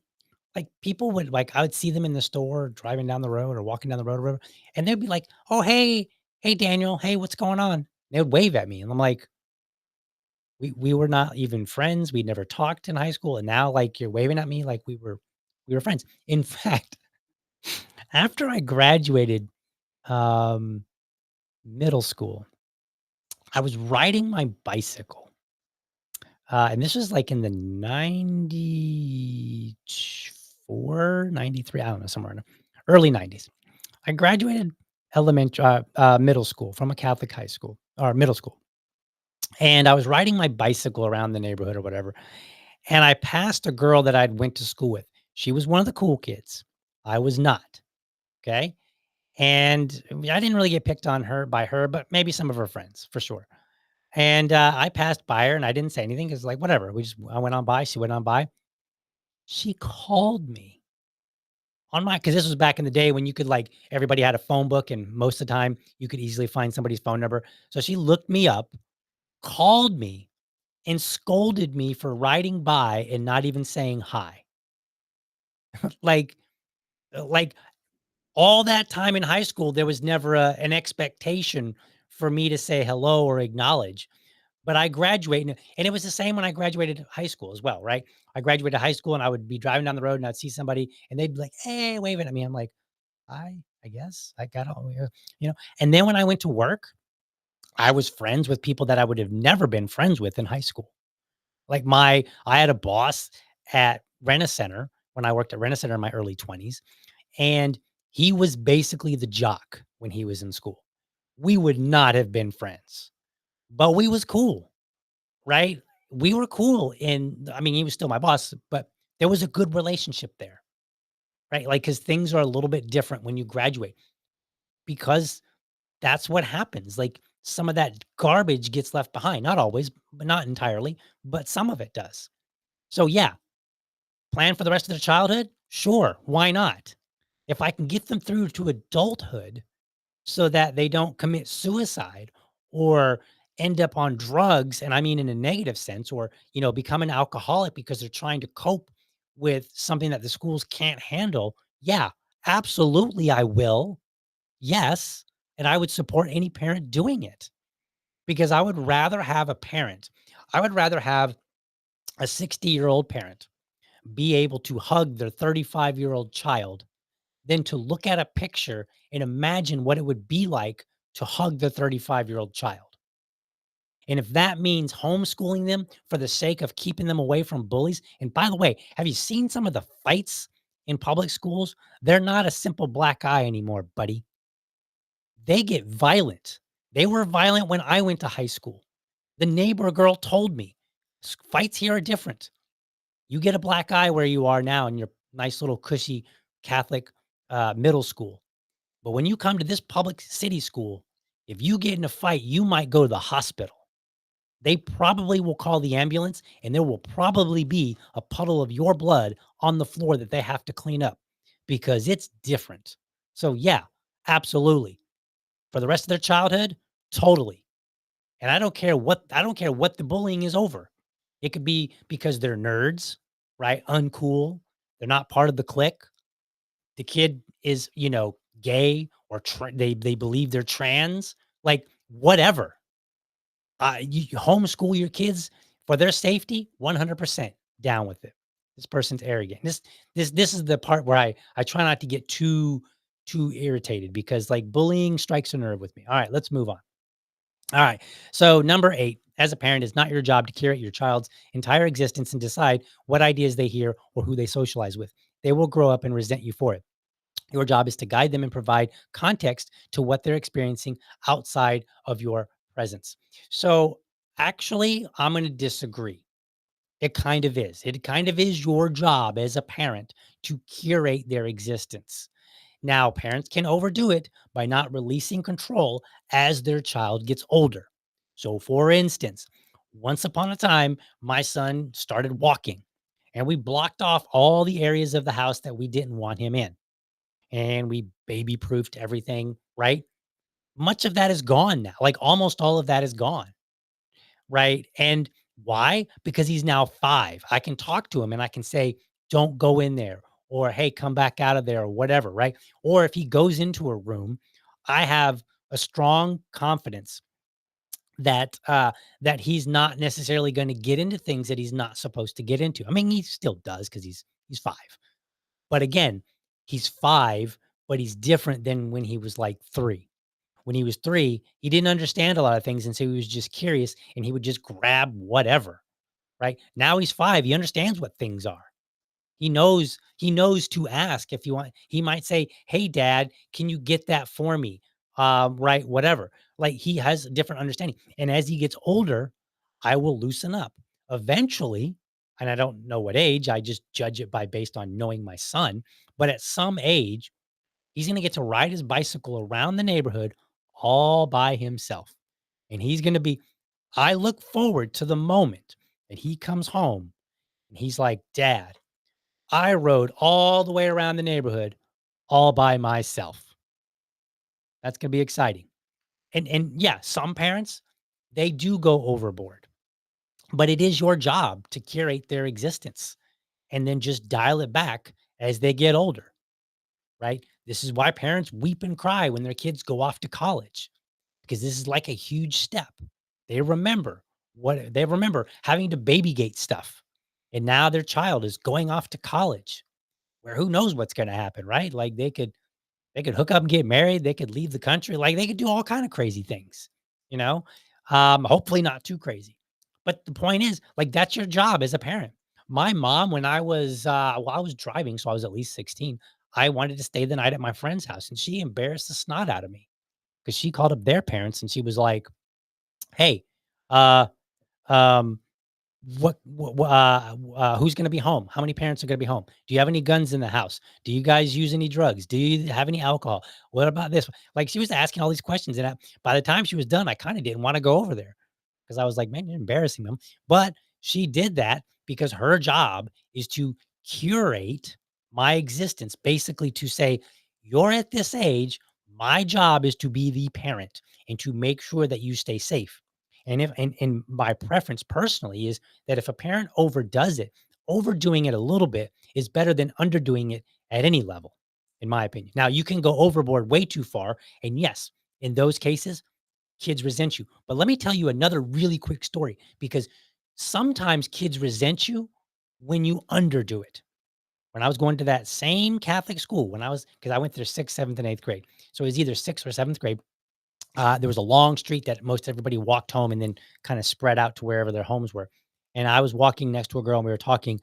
like people would like I would see them in the store driving down the road or walking down the road or whatever, and they'd be like, "Oh, hey Daniel, hey, what's going on?" They would wave at me. And I'm like, we were not even friends. We never talked in high school. And now like you're waving at me like we were friends. In fact, after I graduated um, middle school, I was riding my bicycle. And this was like in the 94, 93, I don't know, somewhere in the early 90s. I graduated middle school from a Catholic high school or middle school. And I was riding my bicycle around the neighborhood or whatever. And I passed a girl that I'd went to school with. She was one of the cool kids. I was not. Okay. And I didn't really get picked on her by her, but maybe some of her friends for sure. And I passed by her and I didn't say anything because, like, whatever. I went on by. She went on by. She called me on because this was back in the day when you could, like, everybody had a phone book and most of the time you could easily find somebody's phone number. So she looked me up, called me, and scolded me for riding by and not even saying hi. like, like all that time in high school, there was never an expectation for me to say hello or acknowledge. But I graduated, and it was the same when I graduated high school as well, right? I graduated high school and I would be driving down the road and I'd see somebody and they'd be like, "Hey," waving at me. I'm like, I guess I got all, you know. And then when I went to work, I was friends with people that I would have never been friends with in high school. Like I had a boss at Rent-A-Center when I worked at Rent-A-Center in my early 20s, and he was basically the jock when he was in school. We would not have been friends, but we was cool, right? We were cool. And I mean, he was still my boss, but there was a good relationship there, right? Like, because things are a little bit different when you graduate because that's what happens. Like, some of that garbage gets left behind. Not always, but not entirely, but some of it does. So, yeah, plan for the rest of their childhood? Sure, why not? If I can get them through to adulthood so that they don't commit suicide or end up on drugs, and I mean in a negative sense, or, become an alcoholic because they're trying to cope with something that the schools can't handle. Yeah, absolutely I will. Yes, and I would support any parent doing it because I would rather have a 60-year-old parent be able to hug their 35-year-old child than to look at a picture and imagine what it would be like to hug the 35-year-old child. And if that means homeschooling them for the sake of keeping them away from bullies, and by the way, have you seen some of the fights in public schools? They're not a simple black eye anymore, buddy. They get violent. They were violent when I went to high school. The neighbor girl told me, Fights here are different. You get a black eye where you are now in your nice little cushy Catholic middle school. But when you come to this public city school, if you get in a fight, you might go to the hospital. They probably will call the ambulance, and there will probably be a puddle of your blood on the floor that they have to clean up because it's different. So, yeah, absolutely. For the rest of their childhood, totally. And I don't care what the bullying is over. It could be because they're nerds, right? Uncool. They're not part of the clique. The kid is, gay or they believe they're trans, like whatever. You homeschool your kids for their safety, 100% down with it. This person's arrogant. This is the part where I try not to get too irritated because like bullying strikes a nerve with me. All right, let's move on. All right. So number 8, as a parent, it's not your job to curate your child's entire existence and decide what ideas they hear or who they socialize with. They will grow up and resent you for it. Your job is to guide them and provide context to what they're experiencing outside of your presence. So actually, I'm going to disagree. It kind of is. It kind of is your job as a parent to curate their existence. Now, parents can overdo it by not releasing control as their child gets older. So, for instance, once upon a time, my son started walking and we blocked off all the areas of the house that we didn't want him in. And we baby proofed everything, right? Much of that is gone now. Like almost all of that is gone, right? And why? Because he's now 5. I can talk to him and I can say, "Don't go in there," or "Hey, come back out of there," or whatever, right? Or if he goes into a room, I have a strong confidence that he's not necessarily going to get into things that he's not supposed to get into. I mean, he still does because he's 5. But again, he's 5, but he's different than when he was like 3. When he was 3, he didn't understand a lot of things, and so he was just curious, and he would just grab whatever, right? Now he's 5, he understands what things are. He knows to ask if you want. He might say, "Hey, Dad, can you get that for me?" Right, whatever. Like, he has a different understanding, and as he gets older, I will loosen up. Eventually, and I don't know what age, I just judge it by based on knowing my son, but at some age, he's gonna get to ride his bicycle around the neighborhood all by himself, and he's gonna be I look forward to the moment that he comes home and he's like, "Dad, I rode all the way around the neighborhood all by myself." That's gonna be exciting. And yeah, some parents, they do go overboard, but it is your job to curate their existence and then just dial it back as they get older, right? This is why parents weep and cry when their kids go off to college because this is like a huge step. They remember what they remember having to babygate stuff. And now their child is going off to college where who knows what's going to happen, right? Like they could hook up and get married. They could leave the country. Like they could do all kind of crazy things, you know. Hopefully not too crazy. But the point is, like, that's your job as a parent. My mom, when I was driving, so I was at least 16. I wanted to stay the night at my friend's house, and she embarrassed the snot out of me because she called up their parents and she was like, "Hey, uh, um, who's going to be home? How many parents are going to be home? Do you have any guns in the house? Do you guys use any drugs? Do you have any alcohol? What about this?" Like she was asking all these questions, and by the time she was done, I kind of didn't want to go over there because I was like, man, you're embarrassing them. But she did that because her job is to curate my existence, basically to say, you're at this age. My job is to be the parent and to make sure that you stay safe. And my preference personally is that if a parent overdoes it, overdoing it a little bit is better than underdoing it at any level, in my opinion. Now, you can go overboard way too far. And yes, in those cases, kids resent you. But let me tell you another really quick story because sometimes kids resent you when you underdo it. When I was going to that same Catholic school, because I went through sixth, seventh, and eighth grade. So it was either sixth or seventh grade. There was a long street that most everybody walked home and then kind of spread out to wherever their homes were. And I was walking next to a girl and we were talking.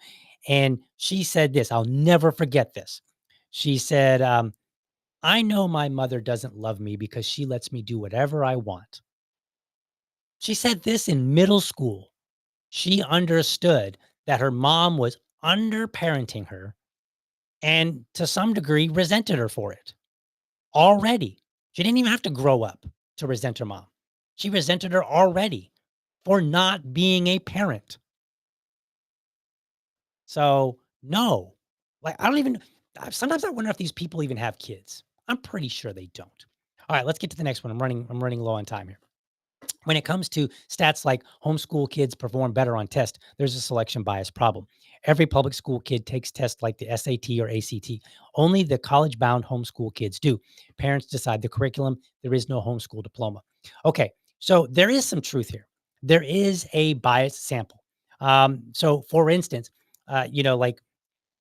And she said this, I'll never forget this. She said, I know my mother doesn't love me because she lets me do whatever I want. She said this in middle school. She understood that her mom was underparenting her and to some degree resented her for it already. She didn't even have to grow up to resent her mom. She resented her already for not being a parent. So, no, like, I don't even, sometimes I wonder if these people even have kids. I'm pretty sure they don't. All right, let's get to the next one. I'm running low on time here. When it comes to stats like homeschool kids perform better on tests, there's a selection bias problem. Every public school kid takes tests like the SAT or ACT. Only the college bound homeschool kids do. Parents decide the curriculum. There is no homeschool diploma. Okay, so there is some truth here. There is a biased sample. So, for instance, like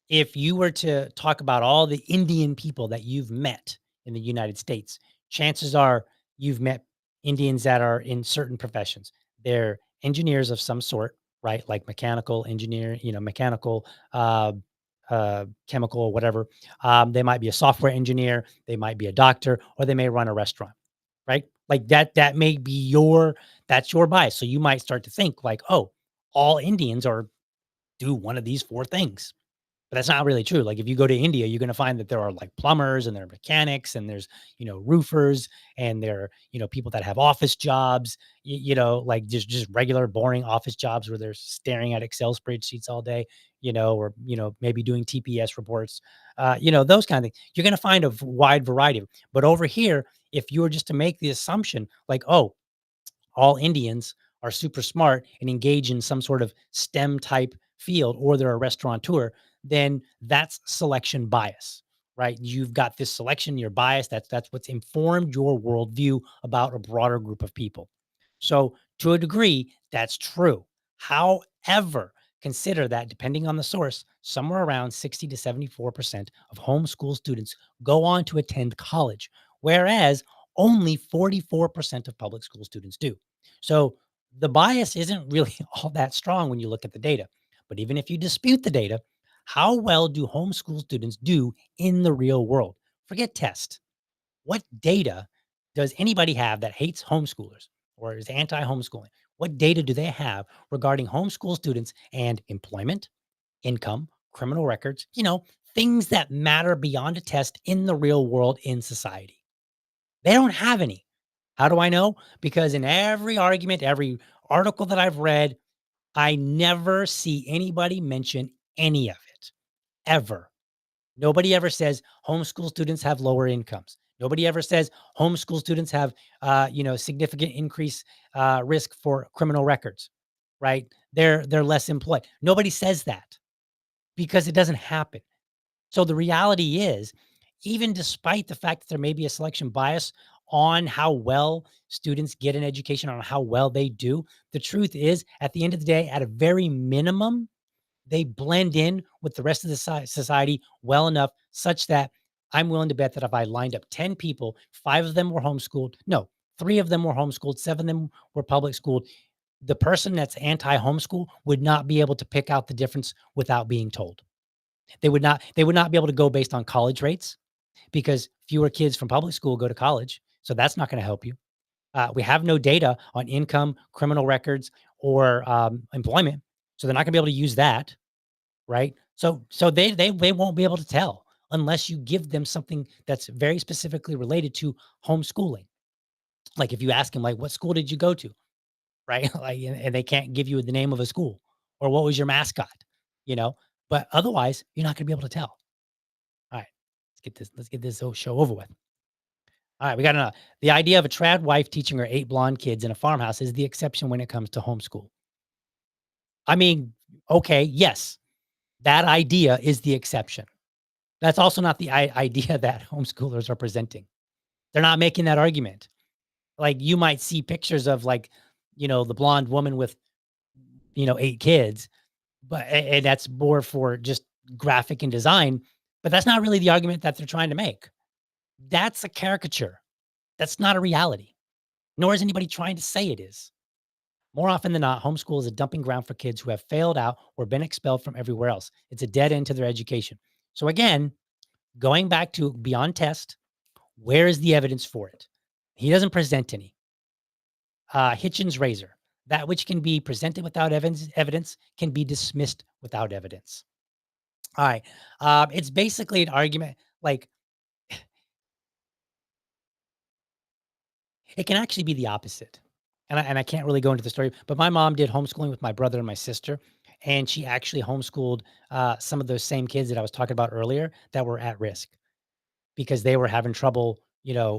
if you were to talk about all the Indian people that you've met in the United States, chances are you've met Indians that are in certain professions. They're engineers of some sort, right? Like mechanical engineer, mechanical, chemical, whatever. They might be a software engineer, they might be a doctor, or they may run a restaurant, right? Like that may be that's your bias. So you might start to think like, oh, all Indians are do one of these four things. But that's not really true. Like if you go to India, you're going to find that there are like plumbers and there are mechanics and there's, roofers and there are, people that have office jobs, like just regular boring office jobs where they're staring at Excel spreadsheets all day, or, maybe doing TPS reports, those kind of things. You're going to find a wide variety. But over here, if you were just to make the assumption like, oh, all Indians are super smart and engage in some sort of STEM type field or they're a restaurateur, then that's selection bias, right? You've got this selection, you're biased. That's what's informed your worldview about a broader group of people. So to a degree, that's true. However, consider that depending on the source, somewhere around 60 to 74% of homeschool students go on to attend college, whereas only 44% of public school students do. So the bias isn't really all that strong when you look at the data. But even if you dispute the data, how well do homeschool students do in the real world? Forget test. What data does anybody have that hates homeschoolers or is anti-homeschooling? What data do they have regarding homeschool students and employment, income, criminal records, things that matter beyond a test in the real world in society? They don't have any. How do I know? Because in every argument, every article that I've read, I never see anybody mention any of it ever. Nobody ever says homeschool students have lower incomes. Nobody ever says homeschool students have, significant increase risk for criminal records, right? They're less employed. Nobody says that because it doesn't happen. So the reality is, even despite the fact that there may be a selection bias, on how well students get an education, on how well they do. The truth is, at the end of the day, at a very minimum, they blend in with the rest of the society well enough such that I'm willing to bet that if I lined up 10 people, 5 of them were homeschooled. No, 3 of them were homeschooled, 7 of them were public schooled. The person that's anti-homeschool would not be able to pick out the difference without being told. They would not be able to go based on college rates because fewer kids from public school go to college. So that's not going to help you. We have no data on income, criminal records, or employment. So they're not going to be able to use that, right? So they won't be able to tell unless you give them something that's very specifically related to homeschooling. Like if you ask them, like, what school did you go to, right? Like, and they can't give you the name of a school or what was your mascot, you know. But otherwise, you're not going to be able to tell. All right, let's get this whole show over with. All right, we got the idea of a trad wife teaching her 8 blonde kids in a farmhouse is the exception when it comes to homeschool. I mean, okay, yes, that idea is the exception. That's also not the idea that homeschoolers are presenting. They're not making that argument. Like you might see pictures of like, the blonde woman with, 8 kids, but and that's more for just graphic and design, but that's not really the argument that they're trying to make. That's a caricature. That's not a reality, nor is anybody trying to say it is. More often than not, homeschool is a dumping ground for kids who have failed out or been expelled from everywhere else. It's a dead end to their education. So again, going back to beyond test, where is the evidence for it? He doesn't present any. Hitchens' razor. That which can be presented without evidence can be dismissed without evidence. All right. It's basically an argument like it can actually be the opposite. And I can't really go into the story, but my mom did homeschooling with my brother and my sister, and she actually homeschooled some of those same kids that I was talking about earlier that were at risk because they were having trouble,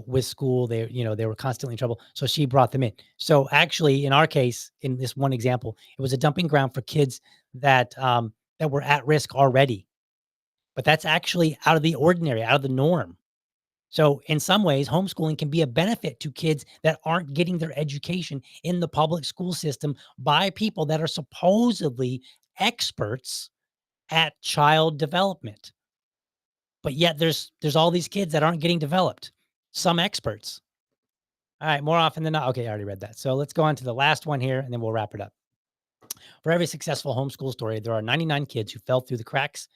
with school. They were constantly in trouble. So she brought them in. So actually, in our case, in this one example, it was a dumping ground for kids that were at risk already. But that's actually out of the ordinary, out of the norm. So in some ways, homeschooling can be a benefit to kids that aren't getting their education in the public school system by people that are supposedly experts at child development. But yet there's all these kids that aren't getting developed. Some experts. All right, more often than not. Okay, I already read that. So let's go on to the last one here and then we'll wrap it up. For every successful homeschool story, there are 99 kids who fell through the cracks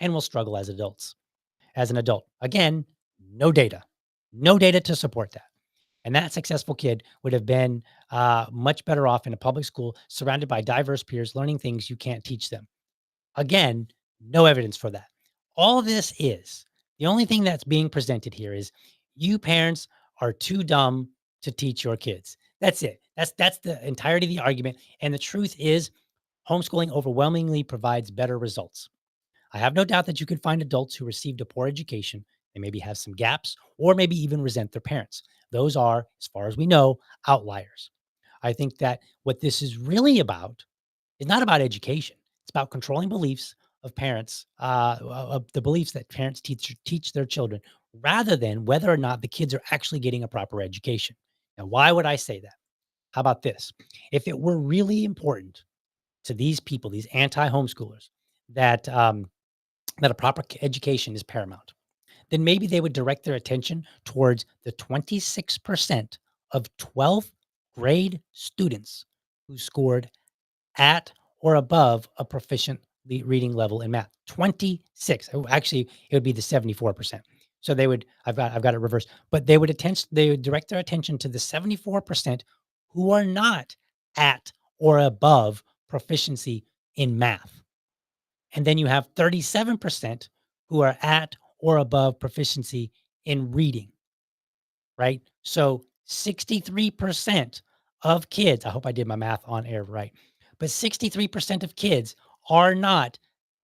and will struggle as adults. As an adult. Again, no data. No data to support that. And that successful kid would have been much better off in a public school surrounded by diverse peers learning things you can't teach them. Again, no evidence for that. All this is the only thing that's being presented here is you parents are too dumb to teach your kids. That's it. That's the entirety of the argument. And the truth is, homeschooling overwhelmingly provides better results. I have no doubt that you can find adults who received a poor education. They maybe have some gaps or maybe even resent their parents. Those are, as far as we know, outliers. I think that what this is really about is not about education. It's about controlling beliefs of parents, of the beliefs that parents teach their children, rather than whether or not the kids are actually getting a proper education. Now, why would I say that? How about this? If it were really important to these people, these anti-homeschoolers, that that a proper education is paramount, then maybe they would direct their attention towards the 26% of 12th grade students who scored at or above a proficient reading level in math. 26. Actually, it would be the 74%. So they would, I've got it reversed, but they would direct their attention to the 74% who are not at or above proficiency in math. And then you have 37% who are at or above proficiency in reading, right? So 63% of kids, I hope I did my math on air right, but 63% of kids are not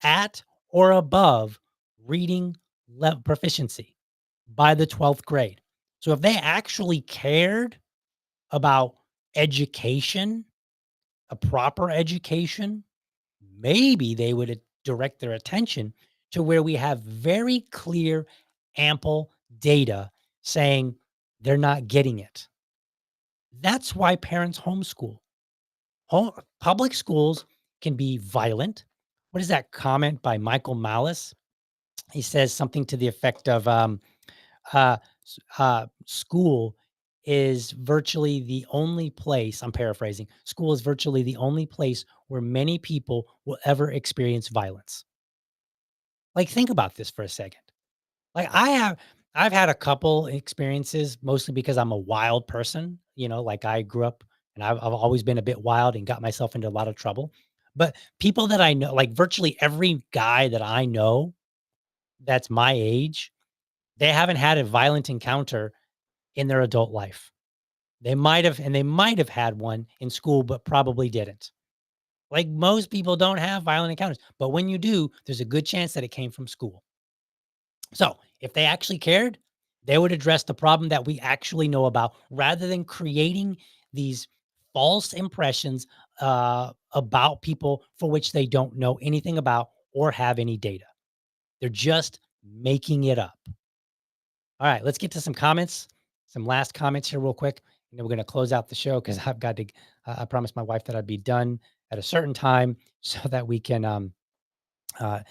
at or above reading proficiency by the 12th grade. So if they actually cared about education, a proper education, maybe they would direct their attention to where we have very clear, ample data saying they're not getting it. That's why parents homeschool. Public schools can be violent. What is that comment by Michael Malice? He says something to the effect of school is virtually the only place, I'm paraphrasing, school is virtually the only place where many people will ever experience violence. Like, think about this for a second. Like, I've had a couple experiences, mostly because I'm a wild person, like I grew up and I've always been a bit wild and got myself into a lot of trouble. But people that I know, like virtually every guy that I know that's my age, they haven't had a violent encounter in their adult life. They might have had one in school, but probably didn't. Like, most people don't have violent encounters, but when you do, there's a good chance that it came from school. So if they actually cared, they would address the problem that we actually know about rather than creating these false impressions about people for which they don't know anything about or have any data. They're just making it up. All right, let's get to some comments, some last comments here, real quick. And then we're going to close out the show because I've got to. I promised my wife that I'd be done at a certain time so that we can uh,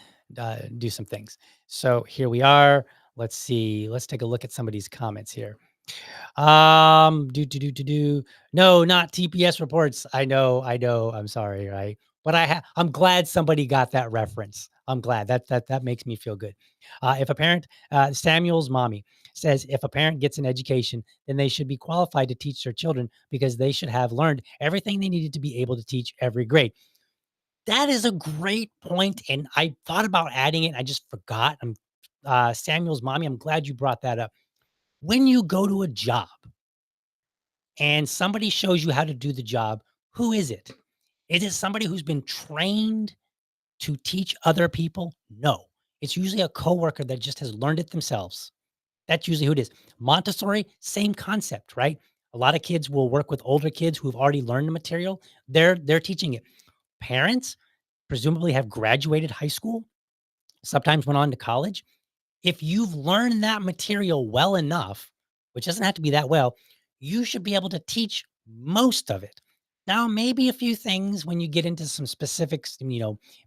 do some things. So here we are. Let's see. Let's take a look at some of these comments here. Do. No, not TPS reports. I know. I'm sorry, right? But I'm glad somebody got that reference. I'm glad that makes me feel good. If a parent, Samuel's mommy says, if a parent gets an education, then they should be qualified to teach their children because they should have learned everything they needed to be able to teach every grade. That is a great point, and I thought about adding it. I just forgot. Samuel's mommy. I'm glad you brought that up. When you go to a job and somebody shows you how to do the job, who is it? Is it somebody who's been trained to teach other people? No. It's usually a coworker that just has learned it themselves. That's usually who it is. Montessori, same concept, right? A lot of kids will work with older kids who've already learned the material. They're teaching it. Parents presumably have graduated high school, sometimes went on to college. If you've learned that material well enough, which doesn't have to be that well, you should be able to teach most of it. Now, maybe a few things when you get into some specifics,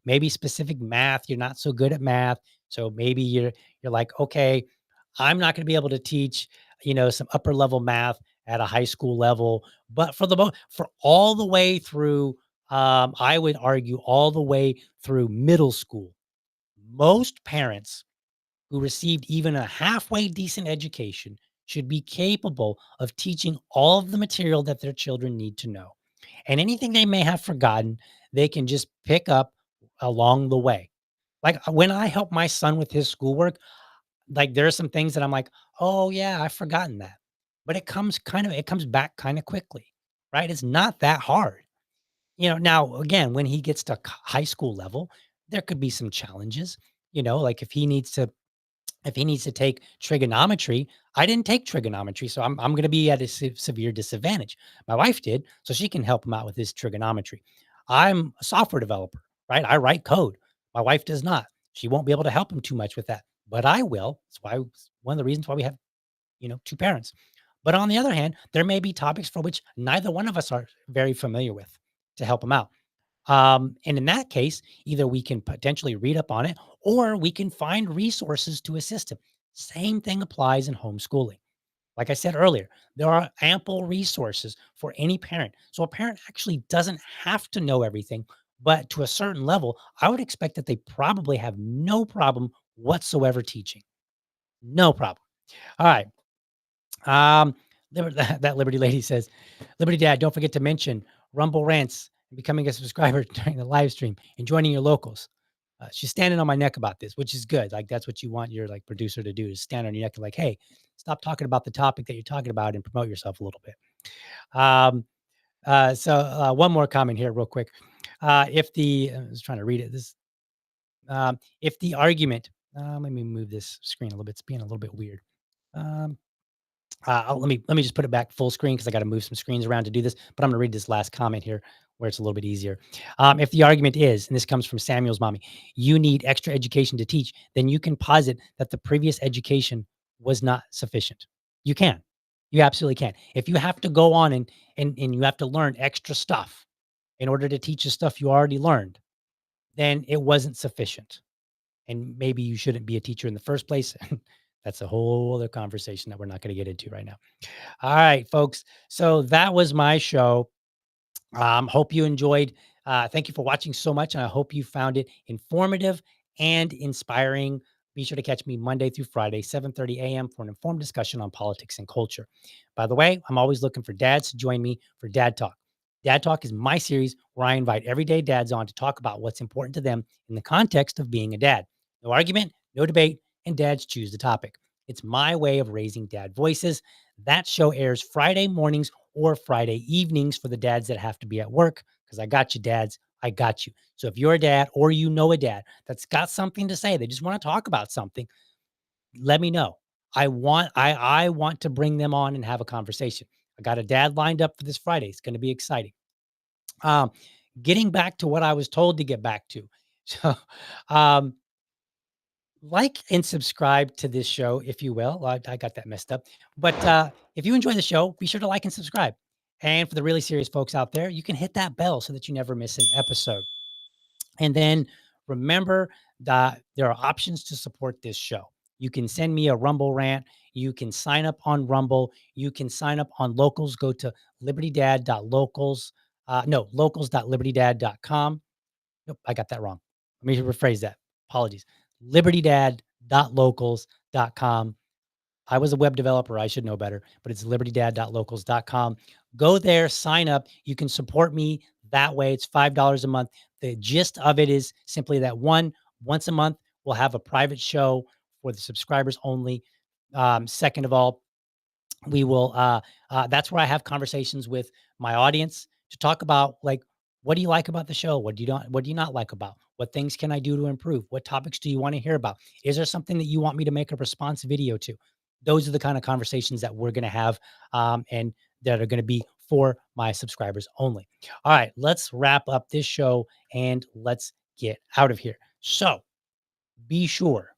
maybe specific math, you're not so good at math. So maybe you're like, okay, I'm not going to be able to teach, some upper level math at a high school level, but for all the way through, I would argue all the way through middle school, most parents who received even a halfway decent education should be capable of teaching all of the material that their children need to know. And anything they may have forgotten, they can just pick up along the way. Like, when I help my son with his schoolwork, like, there are some things that I'm like, "Oh yeah, I've forgotten that." But it comes back kind of quickly, right? It's not that hard. Now again, when he gets to high school level, there could be some challenges, like if he needs to take trigonometry. I didn't take trigonometry, so I'm going to be at a severe disadvantage. My wife did, so she can help him out with his trigonometry. I'm a software developer, right? I write code. My wife does not. She won't be able to help him too much with that, but I will. That's why one of the reasons why we have, two parents. But on the other hand, there may be topics for which neither one of us are very familiar with to help him out. And in that case, either we can potentially read up on it or we can find resources to assist him. Same thing applies in homeschooling. Like I said earlier, there are ample resources for any parent. So a parent actually doesn't have to know everything, but to a certain level, I would expect that they probably have no problem whatsoever teaching. No problem. All right. Um, that Liberty lady says, Liberty Dad, don't forget to mention Rumble Rants and becoming a subscriber during the live stream and joining your locals. She's standing on my neck about this, which is good. Like, that's what you want your producer to do, is stand on your neck and like, hey, stop talking about the topic that you're talking about and promote yourself a little bit. So one more comment here real quick. If the, I was trying to read it, if the argument, let me move this screen a little bit. It's being a little bit weird. Let me just put it back full screen because I got to move some screens around to do this. But I'm going to read this last comment here where it's a little bit easier. If the argument is, and this comes from Samuel's mommy, you need extra education to teach, then you can posit that the previous education was not sufficient. You can. You absolutely can. If you have to go on and you have to learn extra stuff in order to teach the stuff you already learned, then it wasn't sufficient. And maybe you shouldn't be a teacher in the first place. That's a whole other conversation that we're not going to get into right now. All right, folks. So that was my show. Hope you enjoyed. Thank you for watching so much, and I hope you found it informative and inspiring. Be sure to catch me Monday through Friday, 7:30 a.m. for an informed discussion on politics and culture. By the way, I'm always looking for dads to join me for Dad Talk. Dad Talk is my series where I invite everyday dads on to talk about what's important to them in the context of being a dad. No argument, no debate, and dads choose the topic. It's my way of raising dad voices. That show airs Friday mornings or Friday evenings for the dads that have to be at work, because I got you, dads. I got you. So if you're a dad or you know a dad that's got something to say, they just want to talk about something, let me know. I want to bring them on and have a conversation. I got a dad lined up for this Friday. It's going to be exciting. Um, Getting back to what I was told to get back to. So, um, like and subscribe to this show, if you will. I got that messed up. But if you enjoy the show, be sure to like and subscribe. And for the really serious folks out there, you can hit that bell so that you never miss an episode. And then remember that there are options to support this show. You can send me a Rumble rant. You can sign up on Rumble. You can sign up on Locals. Go to libertydad.locals. No, locals.libertydad.com. Nope, I got that wrong. Let me rephrase that. Apologies. libertydad.locals.com. I was a web developer. I should know better, but it's libertydad.locals.com. Go there, sign up. You can support me that way. It's $5 a month. The gist of it is simply that once a month, we'll have a private show for the subscribers only. Second of all, we will that's where I have conversations with my audience to talk about, like, what do you like about the show, what do you not like about, what things can I do to improve, what topics do you want to hear about, is there something that you want me to make a response video to. Those are the kind of conversations that we're going to have, and that are going to be for my subscribers only. All right, let's wrap up this show and let's get out of here. So be sure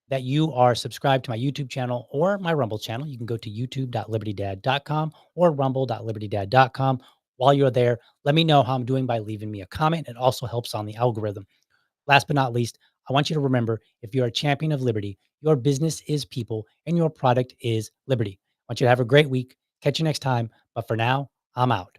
that you are subscribed to my YouTube channel or my Rumble channel. You can go to youtube.libertydad.com or rumble.libertydad.com. While you're there, let me know how I'm doing by leaving me a comment. It also helps on the algorithm. Last but not least, I want you to remember, if you're a champion of liberty, your business is people and your product is liberty. I want you to have a great week. Catch you next time. But for now, I'm out.